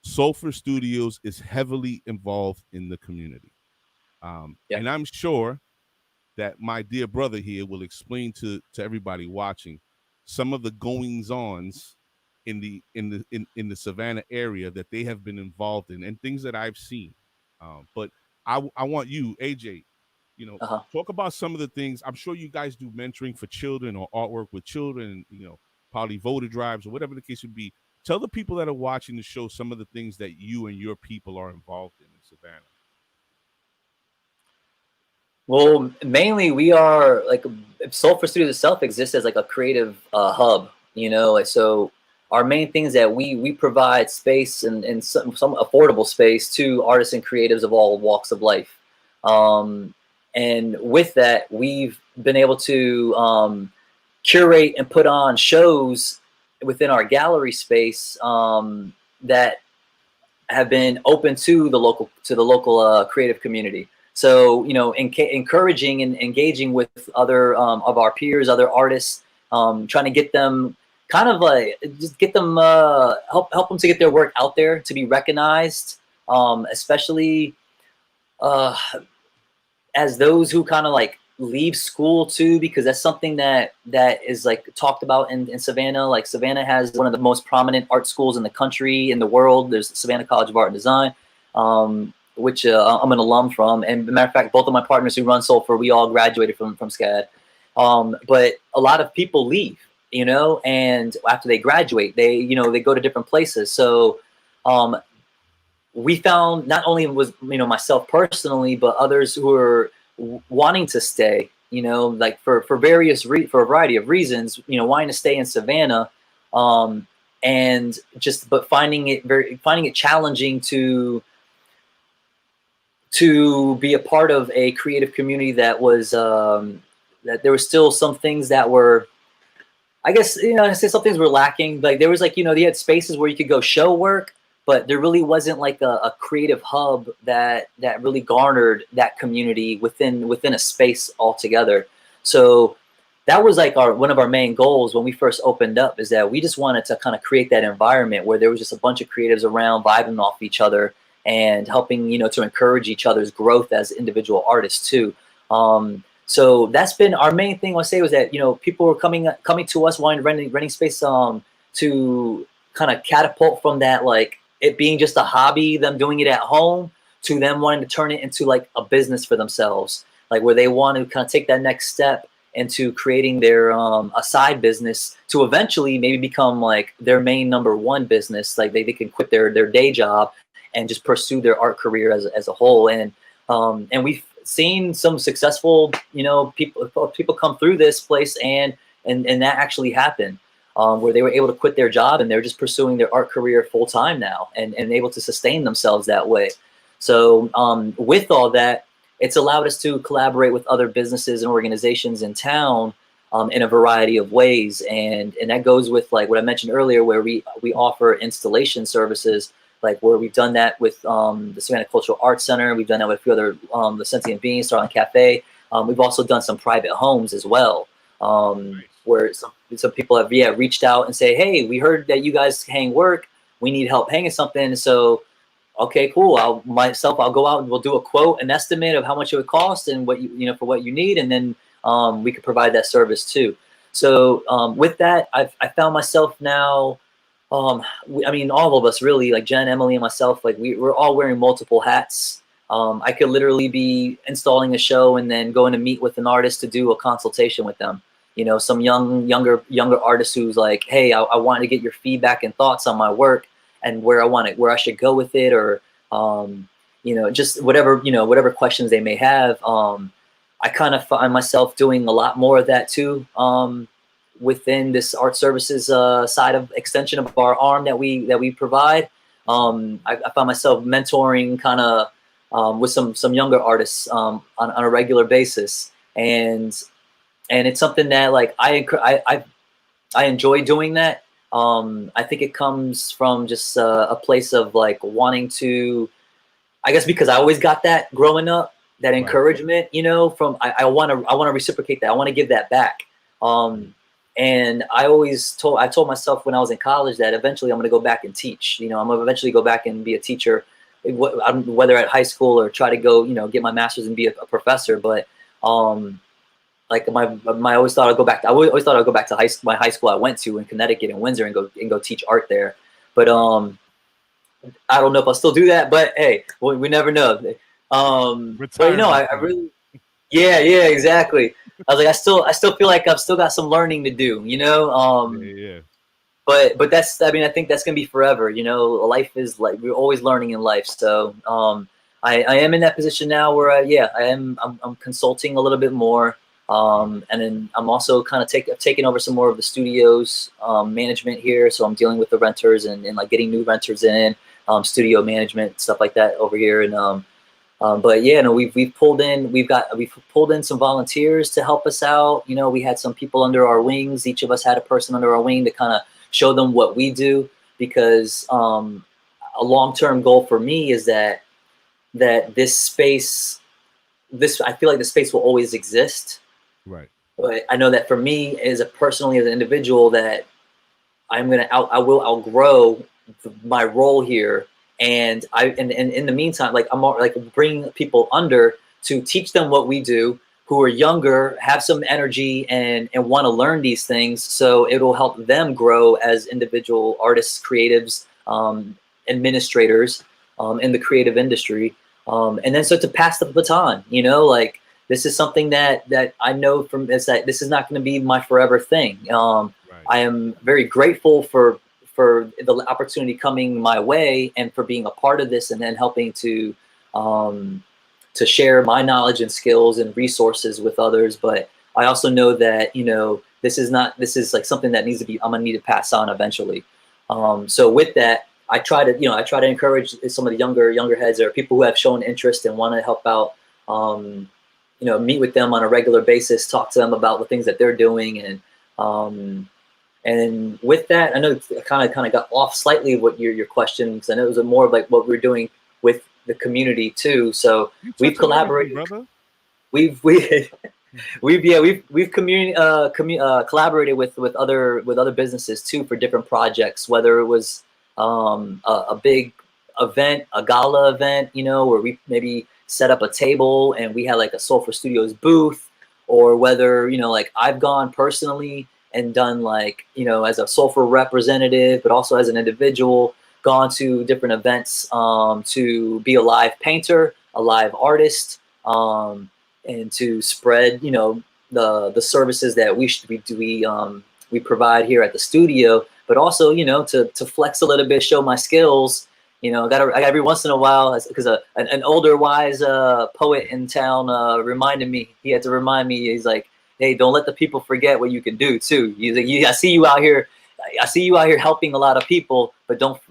Sulfur Studios is heavily involved in the community. And I'm sure that my dear brother here will explain to everybody watching some of the goings-ons in the Savannah area that they have been involved in and things that I've seen. But I want you, AJ, talk about some of the things. I'm sure you guys do mentoring for children or artwork with children, probably voter drives or whatever the case would be. Tell the people that are watching the show some of the things that you and your people are involved in Savannah. Well, mainly we are like Sulfur Studios itself exists as like a creative hub, so our main thing is that we provide space and some affordable space to artists and creatives of all walks of life. And with that, we've been able to curate and put on shows within our gallery space that have been open to the local creative community. So, encouraging and engaging with other of our peers, other artists, trying to get them kind of like just get them help them to get their work out there to be recognized, especially as those who kind of like leave school too, because that's something that is like talked about in Savannah. Like Savannah has one of the most prominent art schools in the country, in the world. There's the Savannah College of Art and Design, which I'm an alum from. And matter of fact, both of my partners who run Sulfur, we all graduated from SCAD. But a lot of people leave, and after they graduate, they go to different places. So we found not only was myself personally, but others who are wanting to stay, like for a variety of reasons, wanting to stay in Savannah, and but finding it challenging to be a part of a creative community that was that there was still some things that were, I guess, I say some things were lacking. Like there was like, they had spaces where you could go show work, but there really wasn't like a creative hub that really garnered that community within a space altogether. So that was like one of our main goals when we first opened up, is that we just wanted to kind of create that environment where there was just a bunch of creatives around vibing off each other and helping, to encourage each other's growth as individual artists too. So that's been our main thing. I say was that, people were coming to us wanting renting space to kind of catapult from that, like it being just a hobby, them doing it at home, to them wanting to turn it into like a business for themselves, like where they want to kind of take that next step into creating their a side business to eventually maybe become like their main number one business. Like they can quit their day job and just pursue their art career as a whole. And we've seen some successful, people come through this place and that actually happened, where they were able to quit their job and they're just pursuing their art career full time now and able to sustain themselves that way. So with all that, it's allowed us to collaborate with other businesses and organizations in town in a variety of ways. And that goes with like what I mentioned earlier, where we offer installation services, like where we've done that with the Savannah Cultural Arts Center. We've done that with a few other, the Sentient Beings, Starling Cafe. We've also done some private homes as well, where some people have reached out and say, hey, we heard that you guys hang work. We need help hanging something. So, okay, cool. I'll go out and we'll do a quote, an estimate of how much it would cost and what for what you need. And then we could provide that service too. So with that, I found myself now, all of us really, like Jen, Emily, and myself, like we're all wearing multiple hats. I could literally be installing a show and then going to meet with an artist to do a consultation with them. Some younger artist who's like, hey, I want to get your feedback and thoughts on my work and where I should go with it, or just whatever questions they may have. I kind of find myself doing a lot more of that too, within this art services side of extension of our arm that we provide. I find myself mentoring kind of with some younger artists on a regular basis, and it's something that like I enjoy doing that. I think it comes from just a place of like wanting to, I guess because I always got that growing up, that Right. encouragement, from I want to reciprocate that. I want to give that back. Right. And I told myself when I was in college that eventually I'm going to go back and teach. I'm going to eventually go back and be a teacher, whether at high school or try to go, get my master's and be a professor. But um, like my always thought I'd go back. I always thought I'd go back to my high school I went to in Connecticut in Windsor and go teach art there. But Right. I don't know if I'll still do that, but hey, we never know. But Retirement I time. really, yeah, exactly. I was like, I still feel like I've still got some learning to do, Yeah. Yeah. but I mean, I think that's gonna be forever. Life is like we're always learning in life. So I am in that position now where I'm consulting a little bit more. Right. And then I'm also kind of taking over some more of the studio's management here. So I'm dealing with the renters and like getting new renters in, studio management stuff like that over here. And but yeah, no, we've pulled in some volunteers to help us out. We had some people under our wings. Each of us had a person under our wing to kind of show them what we do, because a long term goal for me is that this space, this I feel like the space will always exist. Right. But I know that for me, personally as an individual, that I will outgrow my role here, and in the meantime, like like bringing people under to teach them what we do, who are younger, have some energy, and want to learn these things, so it'll help them grow as individual artists, creatives, administrators, in the creative industry, and then so to pass the baton, like this is something that I know from is that this is not going to be my forever thing. Right. I am very grateful for the opportunity coming my way and for being a part of this and then helping um, to share my knowledge and skills and resources with others. But I also know that this is like something that needs to be I'm gonna need to pass on eventually. So with that, I try to encourage some of the younger heads or people who have shown interest and want to help out. Meet with them on a regular basis, talk to them about the things that they're doing, um, and with that, I know it kind of got off slightly what your question, because I know it was more of like what we're doing with the community too. So You we've touch on everything, collaborated. brother. We we've collaborated with other businesses too for different projects. Whether it was a big event, a gala event, where we maybe set up a table and we had like a Soul for Studios booth, or whether like I've gone personally and done like as a Soulful representative, but also as an individual, gone to different events to be a live painter, a live artist, and to spread the services that we provide here at the studio, but also to flex a little bit, show my skills. I got every once in a while, because an older wise poet in town reminded me. He had to remind me. He's like, "Hey, don't let the people forget what you can do too." He's like, I see you out here. I see you out here helping a lot of people, but don't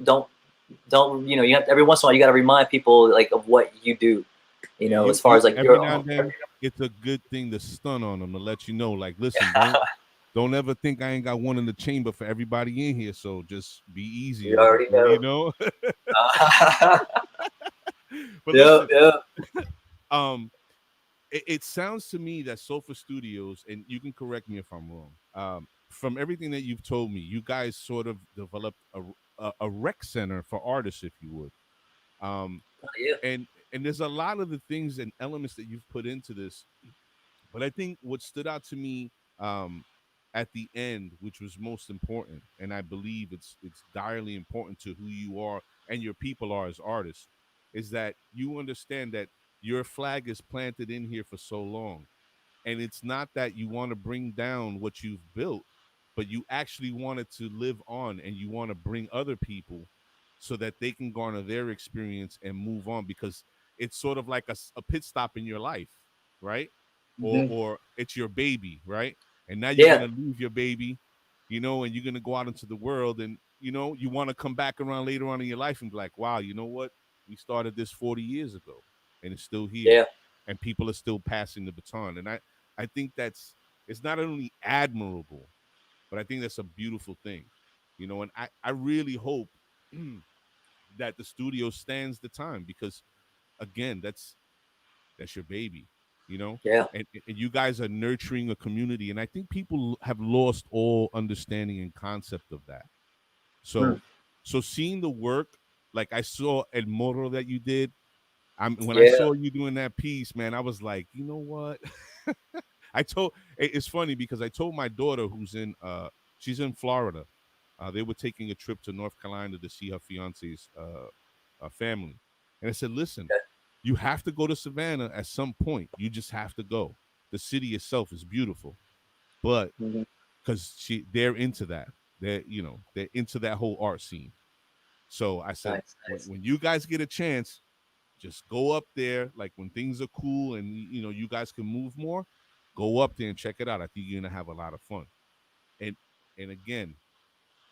you have every once in a while you got to remind people like of what you do. Yeah. As far as like Every your now own. and then, it's a good thing to stun on them to let you know, like, listen, don't ever think I ain't got one in the chamber for everybody in here. So just be easy You on already them, know. you know. But Yep, listen, yep. um, it sounds to me that Sofa Studios, and you can correct me if I'm wrong. From everything that you've told me, you guys sort of developed a rec center for artists, if you would. Um, Yeah. and there's a lot of the things and elements that you've put into this, but I think what stood out to me at the end, which was most important, and I believe it's direly important to who you are and your people are as artists, is that you understand that your flag is planted in here for so long, and it's not that you want to bring down what you've built, but you actually want it to live on, and you want to bring other people so that they can garner their experience and move on, because it's sort of like a pit stop in your life, right? or it's your baby, right? And now you're Yeah. gonna leave your baby, and you're gonna go out into the world, and you want to come back around later on in your life and be like, wow, you know what? We started this 40 years ago, and it's still here, Yeah. and people are still passing the baton. And I think it's not only admirable, but I think that's a beautiful thing, And I really hope that the studio stands the time because, again, that's your baby, you know, Yeah. and you guys are nurturing a community, and I think people have lost all understanding and concept of that. Hmm. So seeing the work, like I saw El Moro that you did, when I Yeah. saw you doing that piece, man, I was like, you know what? It's funny because I told my daughter she's in Florida. They were taking a trip to North Carolina to see her fiance's family, and I said, listen, you have to go to Savannah at some point. You just have to go. The city itself is beautiful, but Hmm. because they're into that, they're into that whole art scene. So I said, Nice. Nice. when you guys get a chance, just go up there. Like when things are cool and you guys can move more, go up there and check it out. I think you're gonna have a lot of fun. And and again,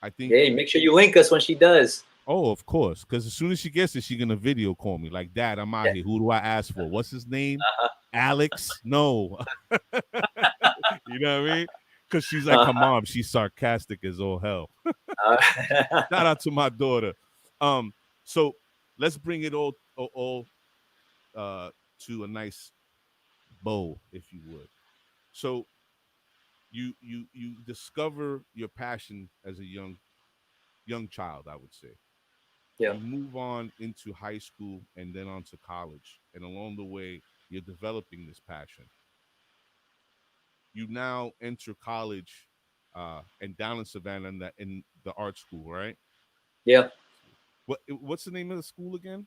I think, Yeah. Make sure you link us when she does. oh, of course, because as soon as she gets it, she's gonna video call me like, Dad, I'm out Yeah. here. Who do I ask for? What's his name? Uh-huh. Alex? No. You know what I mean? Because she's like her Uh-huh. mom. She's sarcastic as all hell. Uh, Shout out to my daughter. So let's bring it all uh to a nice bow, if you would. So you discover your passion as a young child, I would say. yeah. You move on into high school and then on to college, and along the way, you're developing this passion. You now enter college, and down in Savannah in the art school, right? Yeah. What's the name of the school again?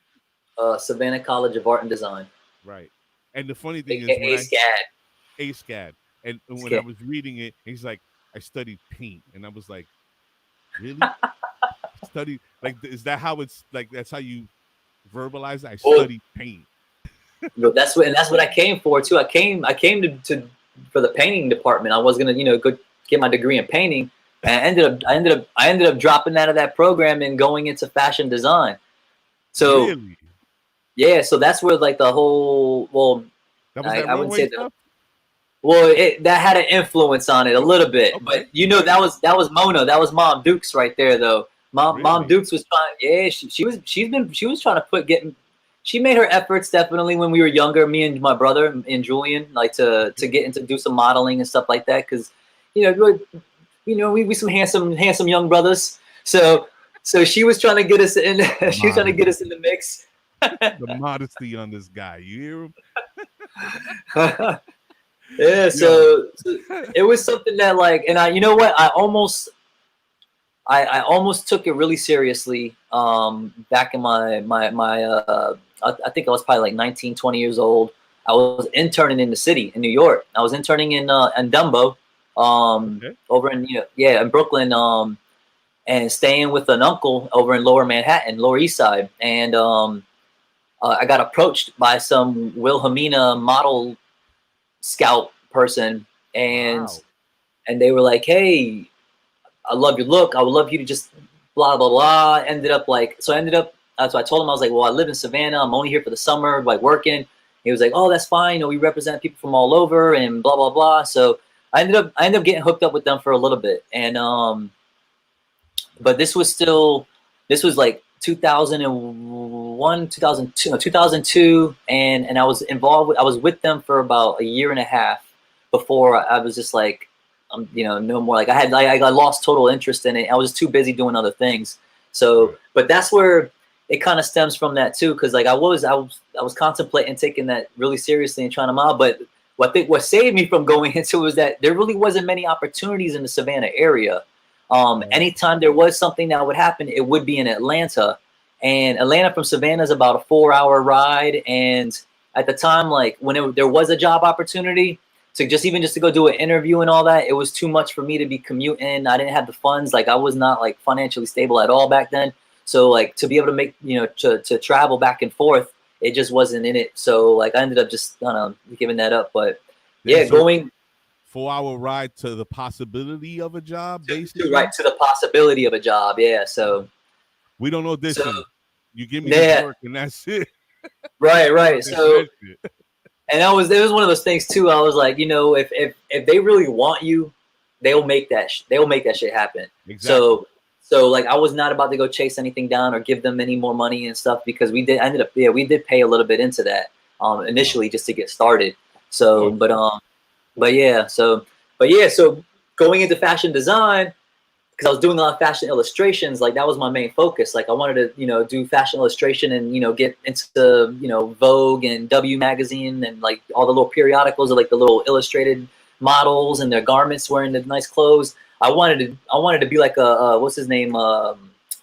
Savannah College of Art and Design, Right. And the funny thing is when aka I SCAD. ASCAD, and when I SCAD. was reading it, he's like, I studied paint, and I was like, really? Study like is that how it's like? That's how you verbalize it? I Well, studied paint. that's what I came for too. I came to for the painting department. I was gonna go get my degree in painting, and I ended up dropping out of that program and going into fashion design. So Really? yeah, so that's where like the whole That was I, that I wouldn't runway say that. stuff? Well, that had an influence on it a little bit, but Okay. that Okay. was Mona, that was Mom Dukes right there though. Mom Really? Dukes was trying. Yeah, she was trying to She made her efforts definitely when we were younger. Me and my brother and Julian, like to Okay. get into do some modeling and stuff like that, because we some handsome young brothers. So she was trying to get us in. She was trying to get us in Modesty. the mix. The modesty on this guy. You hear him? Yeah, Yo. so it was something that like, and you know what, I almost took it really seriously. Back in I think I was probably like 19, 20 years old. I was interning in the city in New York. I was interning in Dumbo, Okay. over in in Brooklyn, and staying with an uncle over in Lower Manhattan, Lower East Side, and I got approached by some Wilhelmina model scout person, and Wow. they were like, "Hey, I love your look. I would love you to just blah blah blah." Ended up. So I told him, I was like, "Well, I live in Savannah. I'm only here for the summer, like working." He was like, "Oh, that's fine. We represent people from all over and blah blah blah." So I ended up getting hooked up with them for a little bit, and but this was like 2001, 2002, no, 2002, and I was with them for about a year and a half before I was just like, no more. Like I got lost total interest in it. I was too busy doing other things. So, Right. but that's where it kind of stems from that too, because like I was contemplating taking that really seriously and trying to model. But what saved me from going into it was that there really wasn't many opportunities in the Savannah area. Right. Anytime there was something that would happen, it would be in Atlanta, and Atlanta from Savannah is about a 4-hour ride. And at the time, like when there was a job opportunity to just to go do an interview and all that, it was too much for me to be commuting. I didn't have the funds. Like I was not like financially stable at all back then. So like to be able to make to travel back and forth, it just wasn't in it. So like I ended up just giving that up. But Yeah, So going 4-hour ride to the possibility of a job, to right basically. to the possibility of a job. Yeah, We don't so audition. You give me this yeah, work, and that's it. right. That's that So shit. and that was it was one of those things too. I was like, if they really want you, they'll make that shit happen. Exactly. So like I was not about to go chase anything down or give them any more money and stuff because we did pay a little bit into that Wow. initially just to get started. Of So course. but yeah so going into fashion design, because I was doing a lot of fashion illustrations, like that was my main focus. Like I wanted to, do fashion illustration and get into Vogue and W magazine and like all the little periodicals of like the little illustrated models and their garments wearing the nice clothes. I wanted to be like a what's his name,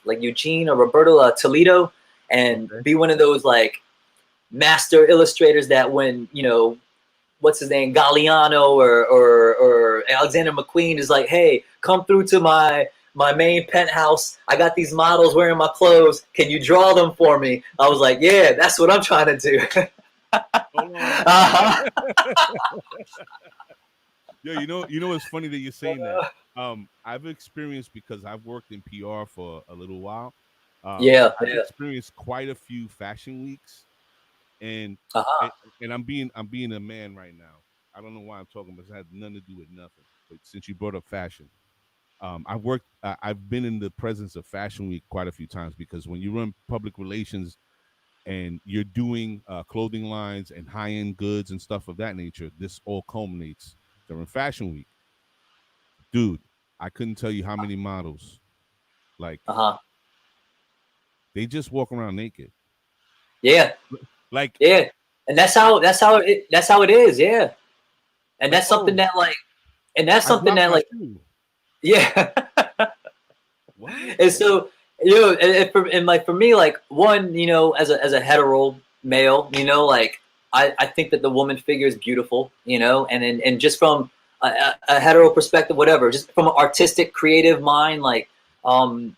like Eugene or Roberto Toledo, and Okay. be one of those like master illustrators that when what's his name, Galliano or Alexander McQueen is like, hey, come through to my main penthouse. I got these models wearing my clothes. Can you draw them for me? I was like, yeah, that's what I'm trying to do. Hold on. uh-huh. Yo, it's funny that you're saying that. I've experienced because I've worked in PR for a little while. Yeah, I've yeah. experienced quite a few fashion weeks, and Uh-huh. and, and I'm being a man right now. I don't know why I'm talking, but it had nothing to do with nothing. But since you brought up fashion, I've been in the presence of Fashion Week quite a few times because when you run public relations and you're doing clothing lines and high end goods and stuff of that nature, this all culminates during Fashion Week. Dude, I couldn't tell you how many models like Uh-huh. they just walk around naked. Yeah. Like Yeah. And I that's how it is, yeah. And like that's something oh, that like and that's I something dropped that my like shoe. yeah. What? And so and like for me, like one, as a hetero male, like I think that the woman figure is beautiful, and just from a hetero perspective, whatever, just from an artistic, creative mind, like um,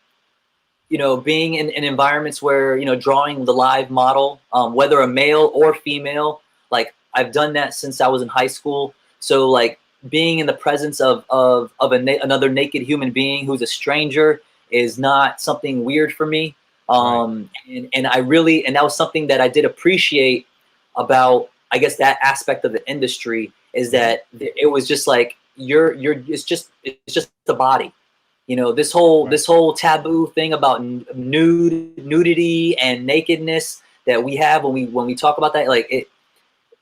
being in environments where drawing the live model, whether a male or female, like I've done that since I was in high school. So like being in the presence of another naked human being who's a stranger is not something weird for me. Right. And I really and that was something that I did appreciate about, I guess, that aspect of the industry is Mm-hmm. that it was just like you're it's just the body, this whole Right. this whole taboo thing about nudity and nakedness that we have when we talk about that, like it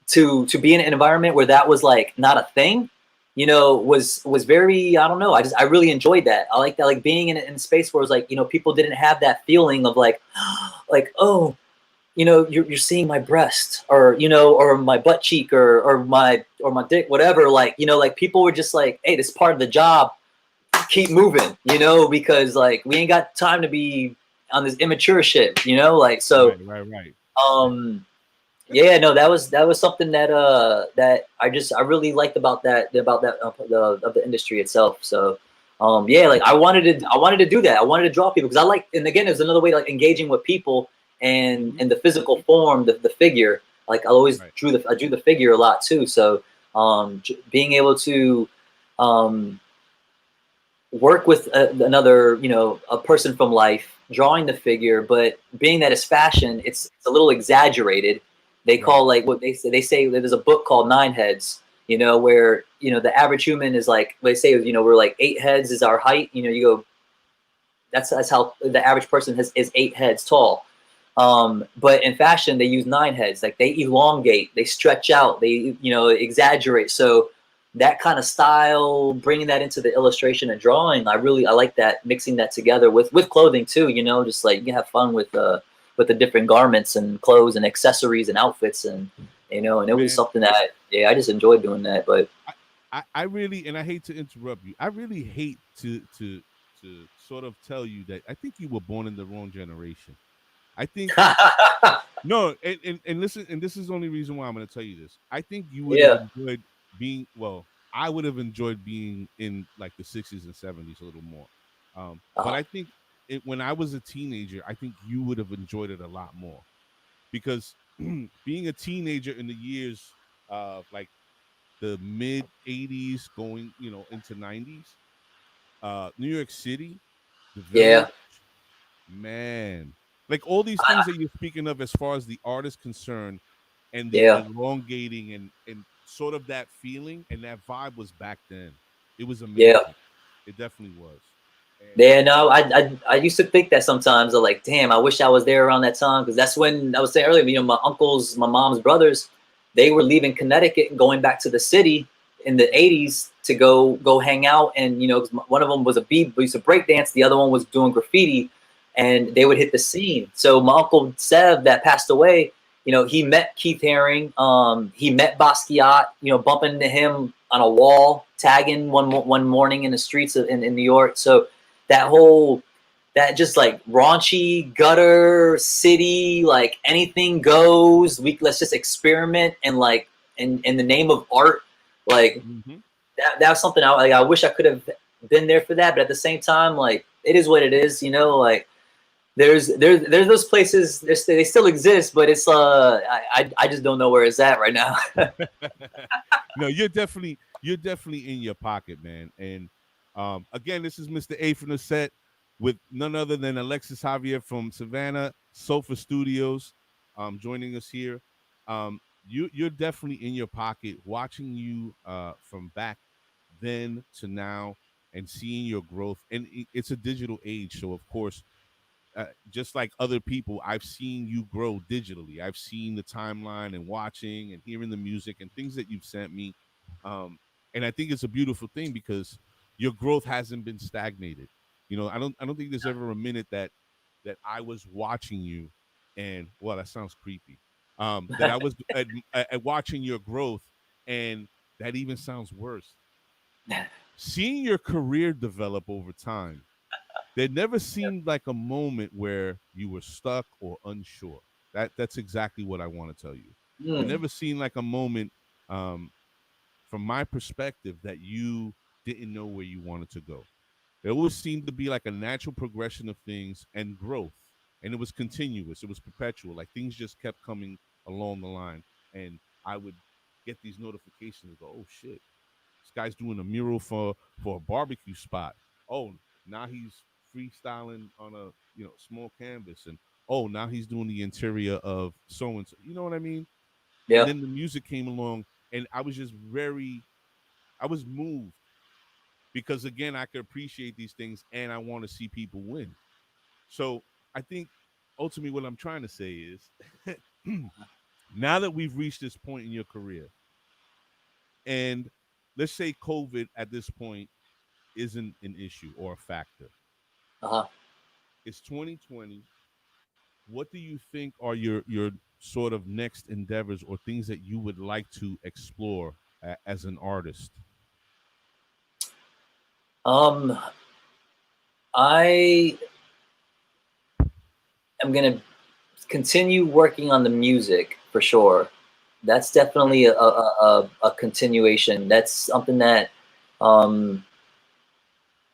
to be in an environment where that was like not a thing, was very, I don't know, I really enjoyed that. I like that, like being in a space where it was like, people didn't have that feeling of like like, oh, you're seeing my breast or my butt cheek or my dick, whatever, like, like people were just like, hey, this is part of the job, keep moving, because like we ain't got time to be on this immature shit, like so. Right. Right. Right. Um, yeah, no, that was something that I really liked about that of the industry itself. So, yeah, like I wanted to do that. I wanted to draw people because I like, and again, there's another way, like engaging with people Mm-hmm. and the physical form, the figure. Like Right. I drew the figure a lot too. So, being able to um work with another, a person from life, drawing the figure, but being that it's fashion, it's a little exaggerated. They Right. call, like, what they say there's a book called Nine Heads, where the average human is like, they say, we're like 8 heads is our height. You go, that's how the average person is 8 heads tall. But in fashion, they use 9 heads. Like they elongate, they stretch out, they exaggerate. So that kind of style, bringing that into the illustration and drawing, I like that, mixing that together with clothing too. Just like you can have fun with the different garments and clothes and accessories and outfits, and it was Man, something that, yeah, I just enjoyed doing that. But I really, and I hate to interrupt you. I really hate to sort of tell you that I think you were born in the wrong generation. I think no, and listen, and this is the only reason why I'm going to tell you this. I think you would have yeah, enjoyed being well. I would have enjoyed being in like the '60s and '70s a little more. But uh-huh. I think when I was a teenager, I think you would have enjoyed it a lot more because being a teenager in the years of like the mid 80s going, into 90s. New York City, the Yeah, Village, man. Like all these things that you're speaking of as far as the artist concerned and the yeah, elongating and sort of that feeling and that vibe was back then. It was yeah. amazing. It definitely was. And Yeah, no, I used to think that sometimes. I'm like, damn, I wish I was there around that time, because that's when I was saying earlier. My uncles, my mom's brothers, they were leaving Connecticut and going back to the city in the '80s to go hang out. And 'cause one of them was we used to break dance. The other one was doing graffiti, and they would hit the scene. So my uncle Sev that passed away, he met Keith Haring. He met Basquiat. Bumping into him on a wall, tagging one morning in the streets in New York. So that just like raunchy gutter city, like anything goes, let's just experiment, and like in the name of art, like mhm. that's something I wish I could have been there for that. But at the same time, like, it is what it is, like there's those places, they still exist, but it's I just don't know where it's at right now. No, you're definitely in your pocket, man. And again, this is Mr. A from the set with none other than Alexis Javier from Savannah Sofa Studios, joining us here. You're definitely in your pocket, watching you from back then to now, and seeing your growth. And it's a digital age, so of course, just like other people, I've seen you grow digitally. I've seen the timeline and watching and hearing the music and things that you've sent me. Um, and I think it's a beautiful thing because your growth hasn't been stagnated. I don't think there's ever a minute that I was watching you and, well, that sounds creepy. That I was at watching your growth, and that even sounds worse. Seeing your career develop over time, there never seemed like a moment where you were stuck or unsure. That's exactly what I want to tell you. There Hmm. never seemed like a moment, um, from my perspective, that you didn't know where you wanted to go. There always seemed to be like a natural progression of things and growth, and it was continuous. It was perpetual. Like things just kept coming along the line, and I would get these notifications and go, "Oh shit, this guy's doing a mural for a barbecue spot. Oh, now he's freestyling on a small canvas, and oh, now he's doing the interior of so and so. You know what I mean? And Yeah. then the music came along, and I was just I was moved because again, I could appreciate these things, and I want to see people win. So I think ultimately what I'm trying to say is, now that we've reached this point in your career, and let's say COVID at this point isn't an issue or a factor. Uh-huh. It's 2020. What do you think are your sort of next endeavors or things that you would like to explore as an artist? um I am gonna continue working on the music for sure. That's Okay. definitely a continuation. That's something that um,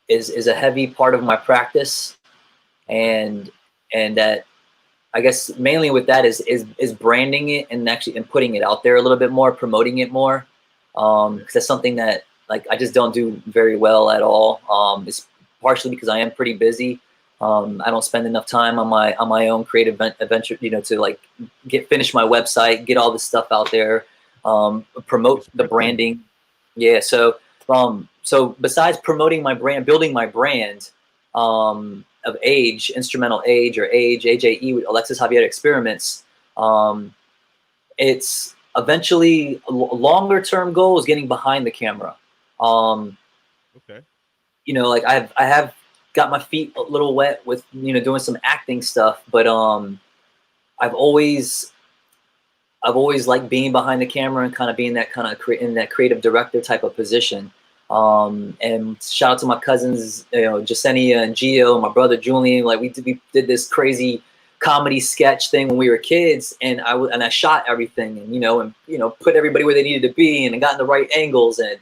is a heavy part of my practice. Okay. And that, I guess, mainly with that is branding it, and actually and putting it out there a little bit more, promoting it more, Okay. because that's something that, like, I just don't do very well at all. It's partially because I am pretty busy. I don't spend enough time on my own creative adventure, to like finish my website, get all this stuff out there, promote the Respectable. branding. Yeah, so besides promoting my brand, building my brand, of Age, Instrumental Age, or Age, AJE, with Alexis Javier Experiments, um, it's eventually a longer term goal is getting behind the camera. Um, Okay. like I have got my feet a little wet with doing some acting stuff, but I've always I've always liked being behind the camera and kind of being that kind of in that creative director type of position. And shout out to my cousins, Jasenia and Gio, my brother Julian. Like we did this crazy comedy sketch thing when we were kids, and I shot everything, and put everybody where they needed to be, and got in the right angles, and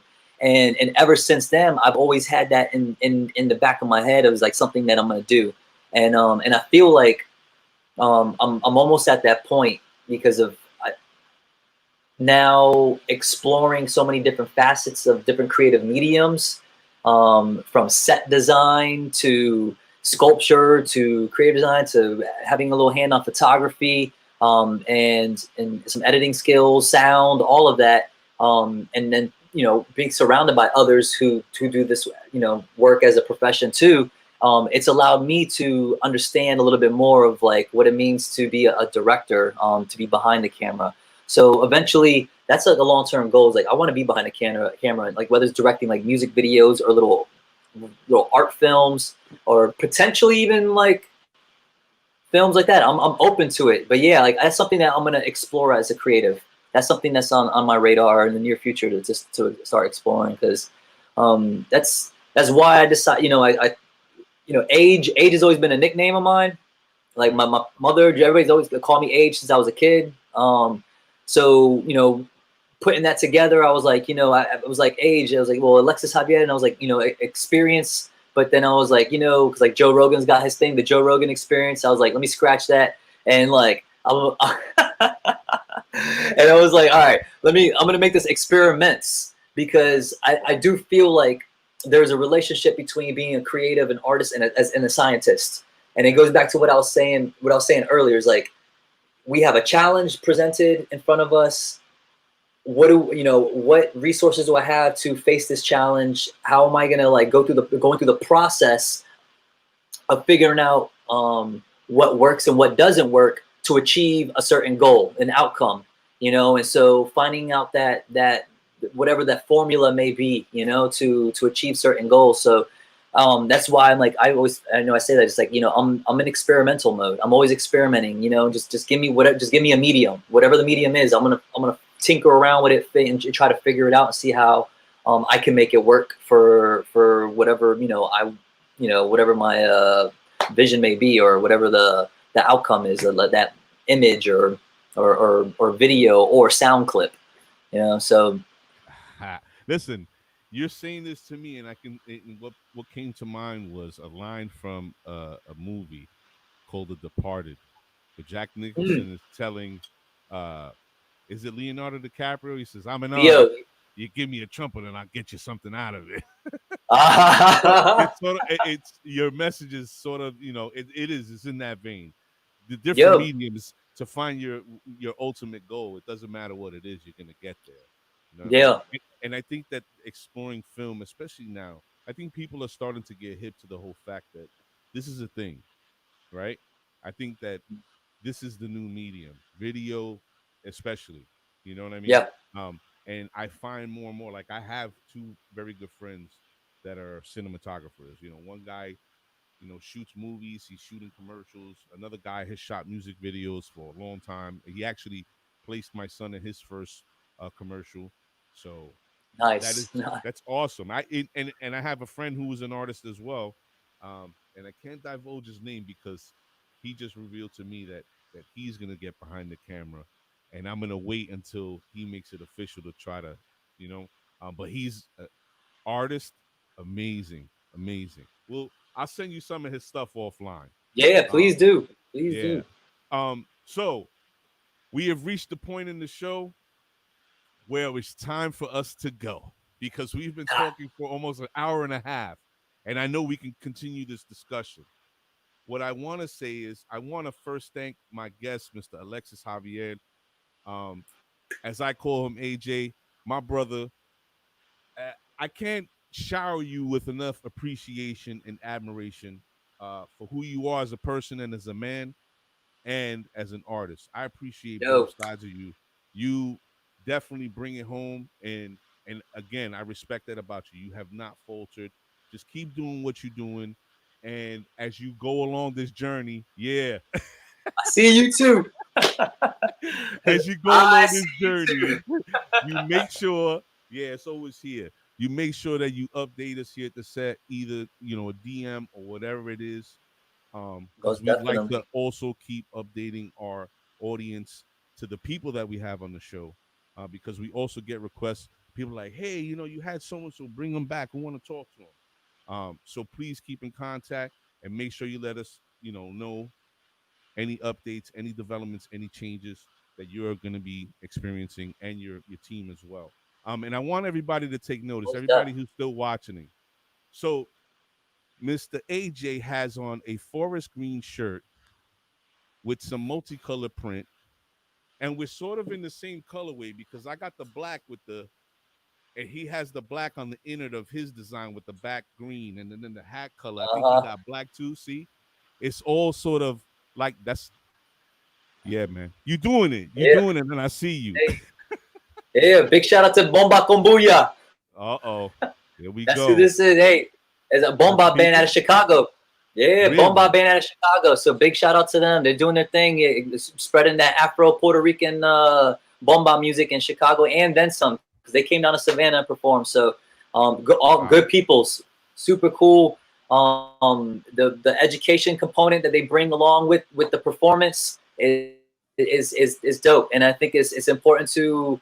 ever since then I've always had that in the back of my head. It was like something that I'm gonna do, and I feel like I'm almost at that point because of now exploring so many different facets of different creative mediums, from set design to sculpture to creative design to having a little hand on photography, and some editing skills, sound, all of that, and then being surrounded by others who do this work as a profession too. It's allowed me to understand a little bit more of like what it means to be a director, to be behind the camera. So eventually, that's the long term goal. Is like I want to be behind the camera, like whether it's directing like music videos or little art films, or potentially even like films like that. I'm open to it. But yeah, like that's something that I'm gonna explore as a creative. That's something that's on my radar in the near future to just to start exploring, because that's why I decide. Age has always been a nickname of mine. Like Mm-hmm. my mother, everybody's always called me Age since I was a kid. So putting that together, I was like, I was like Age. I was like, well, Alexis Javier, and I was like, experience. But then I was like, because like Joe Rogan's got his thing, the Joe Rogan experience. I was like, let me scratch that, and like, I'm, and I was like, all right, I'm gonna make this experiments, because I do feel like there's a relationship between being a creative, an artist, and a scientist. And it goes back to what I was saying earlier, is like we have a challenge presented in front of us. What resources do I have to face this challenge? How am I gonna like going through the process of figuring out what works and what doesn't work to achieve a certain goal, an outcome, and so finding out that whatever that formula may be, to achieve certain goals. So that's why I'm like, I know I say that, it's like, I'm in experimental mode. I'm always experimenting, just give me whatever, just give me a medium, whatever the medium is. I'm gonna tinker around with it and try to figure it out and see how I can make it work for whatever, whatever my vision may be, or whatever the outcome is, that image, or video or sound clip. So Listen, you're saying this to me, and what came to mind was a line from a movie called The Departed, where Jack mm, Nicholson is telling, uh, is it Leonardo DiCaprio? He says, "I'm an yo. artist. You give me a trumpet, and I'll get you something out of it." So Ah, it's sort of it's your message is sort of it's in that vein. The different yo, mediums to find your ultimate goal. It doesn't matter what it is, you're gonna get there. You know what I mean? yeah, And I think that exploring film, especially now, I think people are starting to get hip to the whole fact that this is a thing, right? I think that this is the new medium, video, especially. You know what I mean? yeah, Um, and I find more and more, like I have two very good friends that are cinematographers. One guy, shoots movies, he's shooting commercials. Another guy has shot music videos for a long time. He actually placed my son in his first commercial. So that nice. is that's awesome. And I have a friend who was an artist as well, and I can't divulge his name because he just revealed to me that he's gonna get behind the camera, and I'm gonna wait until he makes it official to try to, you know. But he's an artist, amazing, amazing. Well, I'll send you some of his stuff offline. Yeah, please Um, do, please yeah. do. So we have reached the point in the show where it's time for us to go because we've been Ah, talking for almost an hour and a half, and I know we can continue this discussion. What I want to say is, I want to first thank my guest, Mr. Alexis Javier, um, as I call him, AJ, my brother. I can't shower you with enough appreciation and admiration for who you are as a person and as a man and as an artist. I appreciate both yo, sides of you. You definitely bring it home, and again, I respect that about you. You have not faltered. Just keep doing what you're doing, and as you go along this journey, yeah, I see you too. as you go I along see this you too. journey, you make sure, yeah, it's always here. You make sure that you update us here at the set, either a DM or whatever it is, because Most we'd like to definitely. also keep updating our audience to the people that we have on the show, because we also get requests. People like, hey, you had so and so, bring them back. We want to talk to them. So please keep in contact and make sure you let us, know any updates, any developments, any changes. that you're going to be experiencing, and your team as well. And I want everybody to take notice, Most def. everybody who's still watching. So Mr. AJ has on a forest green shirt with some multicolor print, and we're sort of in the same colorway because I got the black with the, and he has the black on the inner of his design with the back green, and then the hat color. I think he Uh-huh. got black too. See, it's all sort of like that's, yeah, man. You doing it? You Yeah. doing it? And I see you. Hey. Yeah. Big shout out to Bomba Kombuya. Uh-oh. Here we That's who go. this is. Hey, it's a That's the Bomba band out people? of Chicago. Yeah, Bomba Really? band out of Chicago. So big shout out to them. They're doing their thing, spreading that Afro Puerto Rican bomba music in Chicago and then some because they came down to Savannah and performed. So all Wow. good peoples, super cool. The education component that they bring along with the performance is dope, and I think it's important to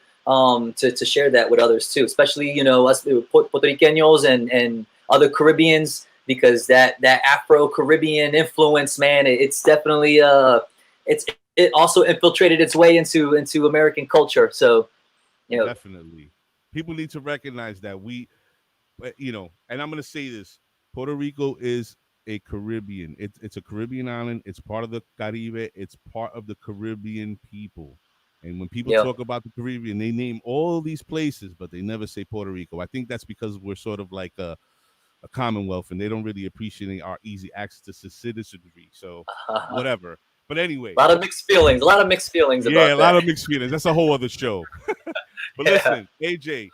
share that with others too, especially us Puerto Ricanos and other Caribbeans, because that Afro Caribbean influence, man, it's definitely it also infiltrated its way into American culture. So you know, Definitely. People need to recognize that and I'm going to say this, Puerto Rico is a Caribbean. It's a Caribbean island. It's part of the Caribe. It's part of the Caribbean people. And when people yeah, talk about the Caribbean, they name all these places, but they never say Puerto Rico. I think that's because we're sort of like a commonwealth, and they don't really appreciate our easy access to citizenry. So, a whatever. But anyway, lot of mixed feelings. A lot of mixed feelings yeah, about a lot that. of mixed feelings. That's a whole other show. But Yeah. listen, AJ,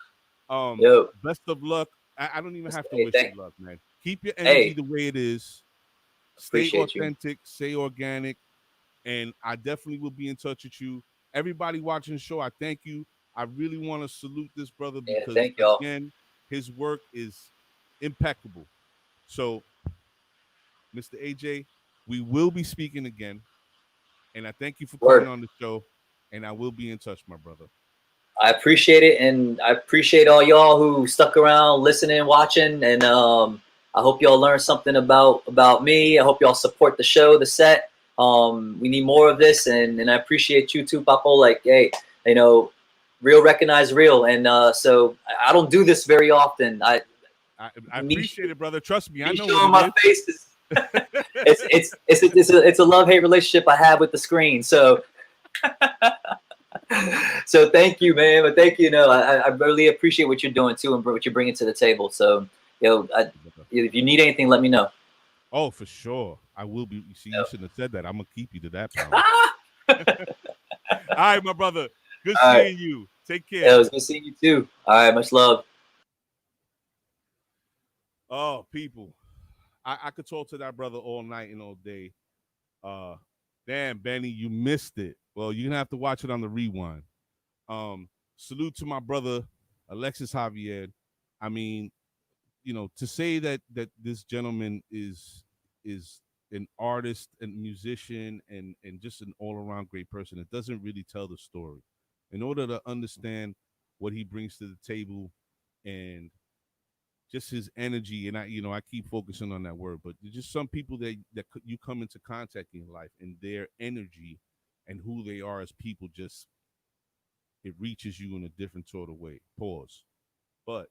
Yo, best of luck. I don't even have to hey, wish you luck, man. Keep your energy hey, the way it is. Stay appreciate you. authentic, stay organic, and I definitely will be in touch with you. Everybody watching the show, I thank you. I really want to salute this brother Yeah, because, thank y'all. again, his work is impeccable. So, Mr. AJ, we will be speaking again, and I thank you for coming Word. on the show, and I will be in touch, my brother. I appreciate it, and I appreciate all y'all who stuck around, listening, watching, and I hope y'all learned something about me. I hope y'all support the show, the set. We need more of this, and I appreciate you too, Papo. Like, hey, you know, real recognize real, and so I don't do this very often. I Me, appreciate it, brother. Trust me, I me know what showing it my is. face is it's a love hate relationship I have with the screen. So so thank you, man. But thank you. No, I really appreciate what you're doing too and what you're bringing to the table. So, if you need anything, let me know. Oh, for sure. I will be. You see, you Yo. shouldn't have said that. I'm gonna keep you to that promise. Ah! All right, my brother. Good All right. seeing you. Take Yeah, it care. was good seeing you too. All right. Much love. Oh, people. I could talk to that brother all night and all day. Uh damn, Benny, you missed it. Well, you're gonna have to watch it on the rewind. Salute to my brother, Alexis Javier. I mean, to say that this gentleman is an artist and musician and just an all-around great person, it doesn't really tell the story. In order to understand what he brings to the table and just his energy, and I keep focusing on that word, but there's just some people that you come into contact in life, and their energy and who they are as people, just it reaches you in a different sort of way. Pause. But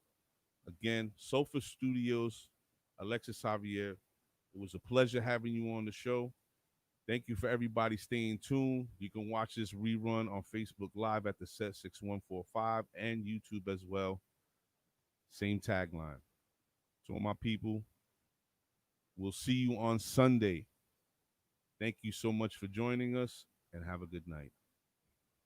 again, Sofa Studios, Alexis Javier, it was a pleasure having you on the show. Thank you for everybody staying tuned. You can watch this rerun on Facebook Live at the Set 6145 and YouTube as well. Same tagline. To all my people, we'll see you on Sunday. Thank you so much for joining us, and have a good night.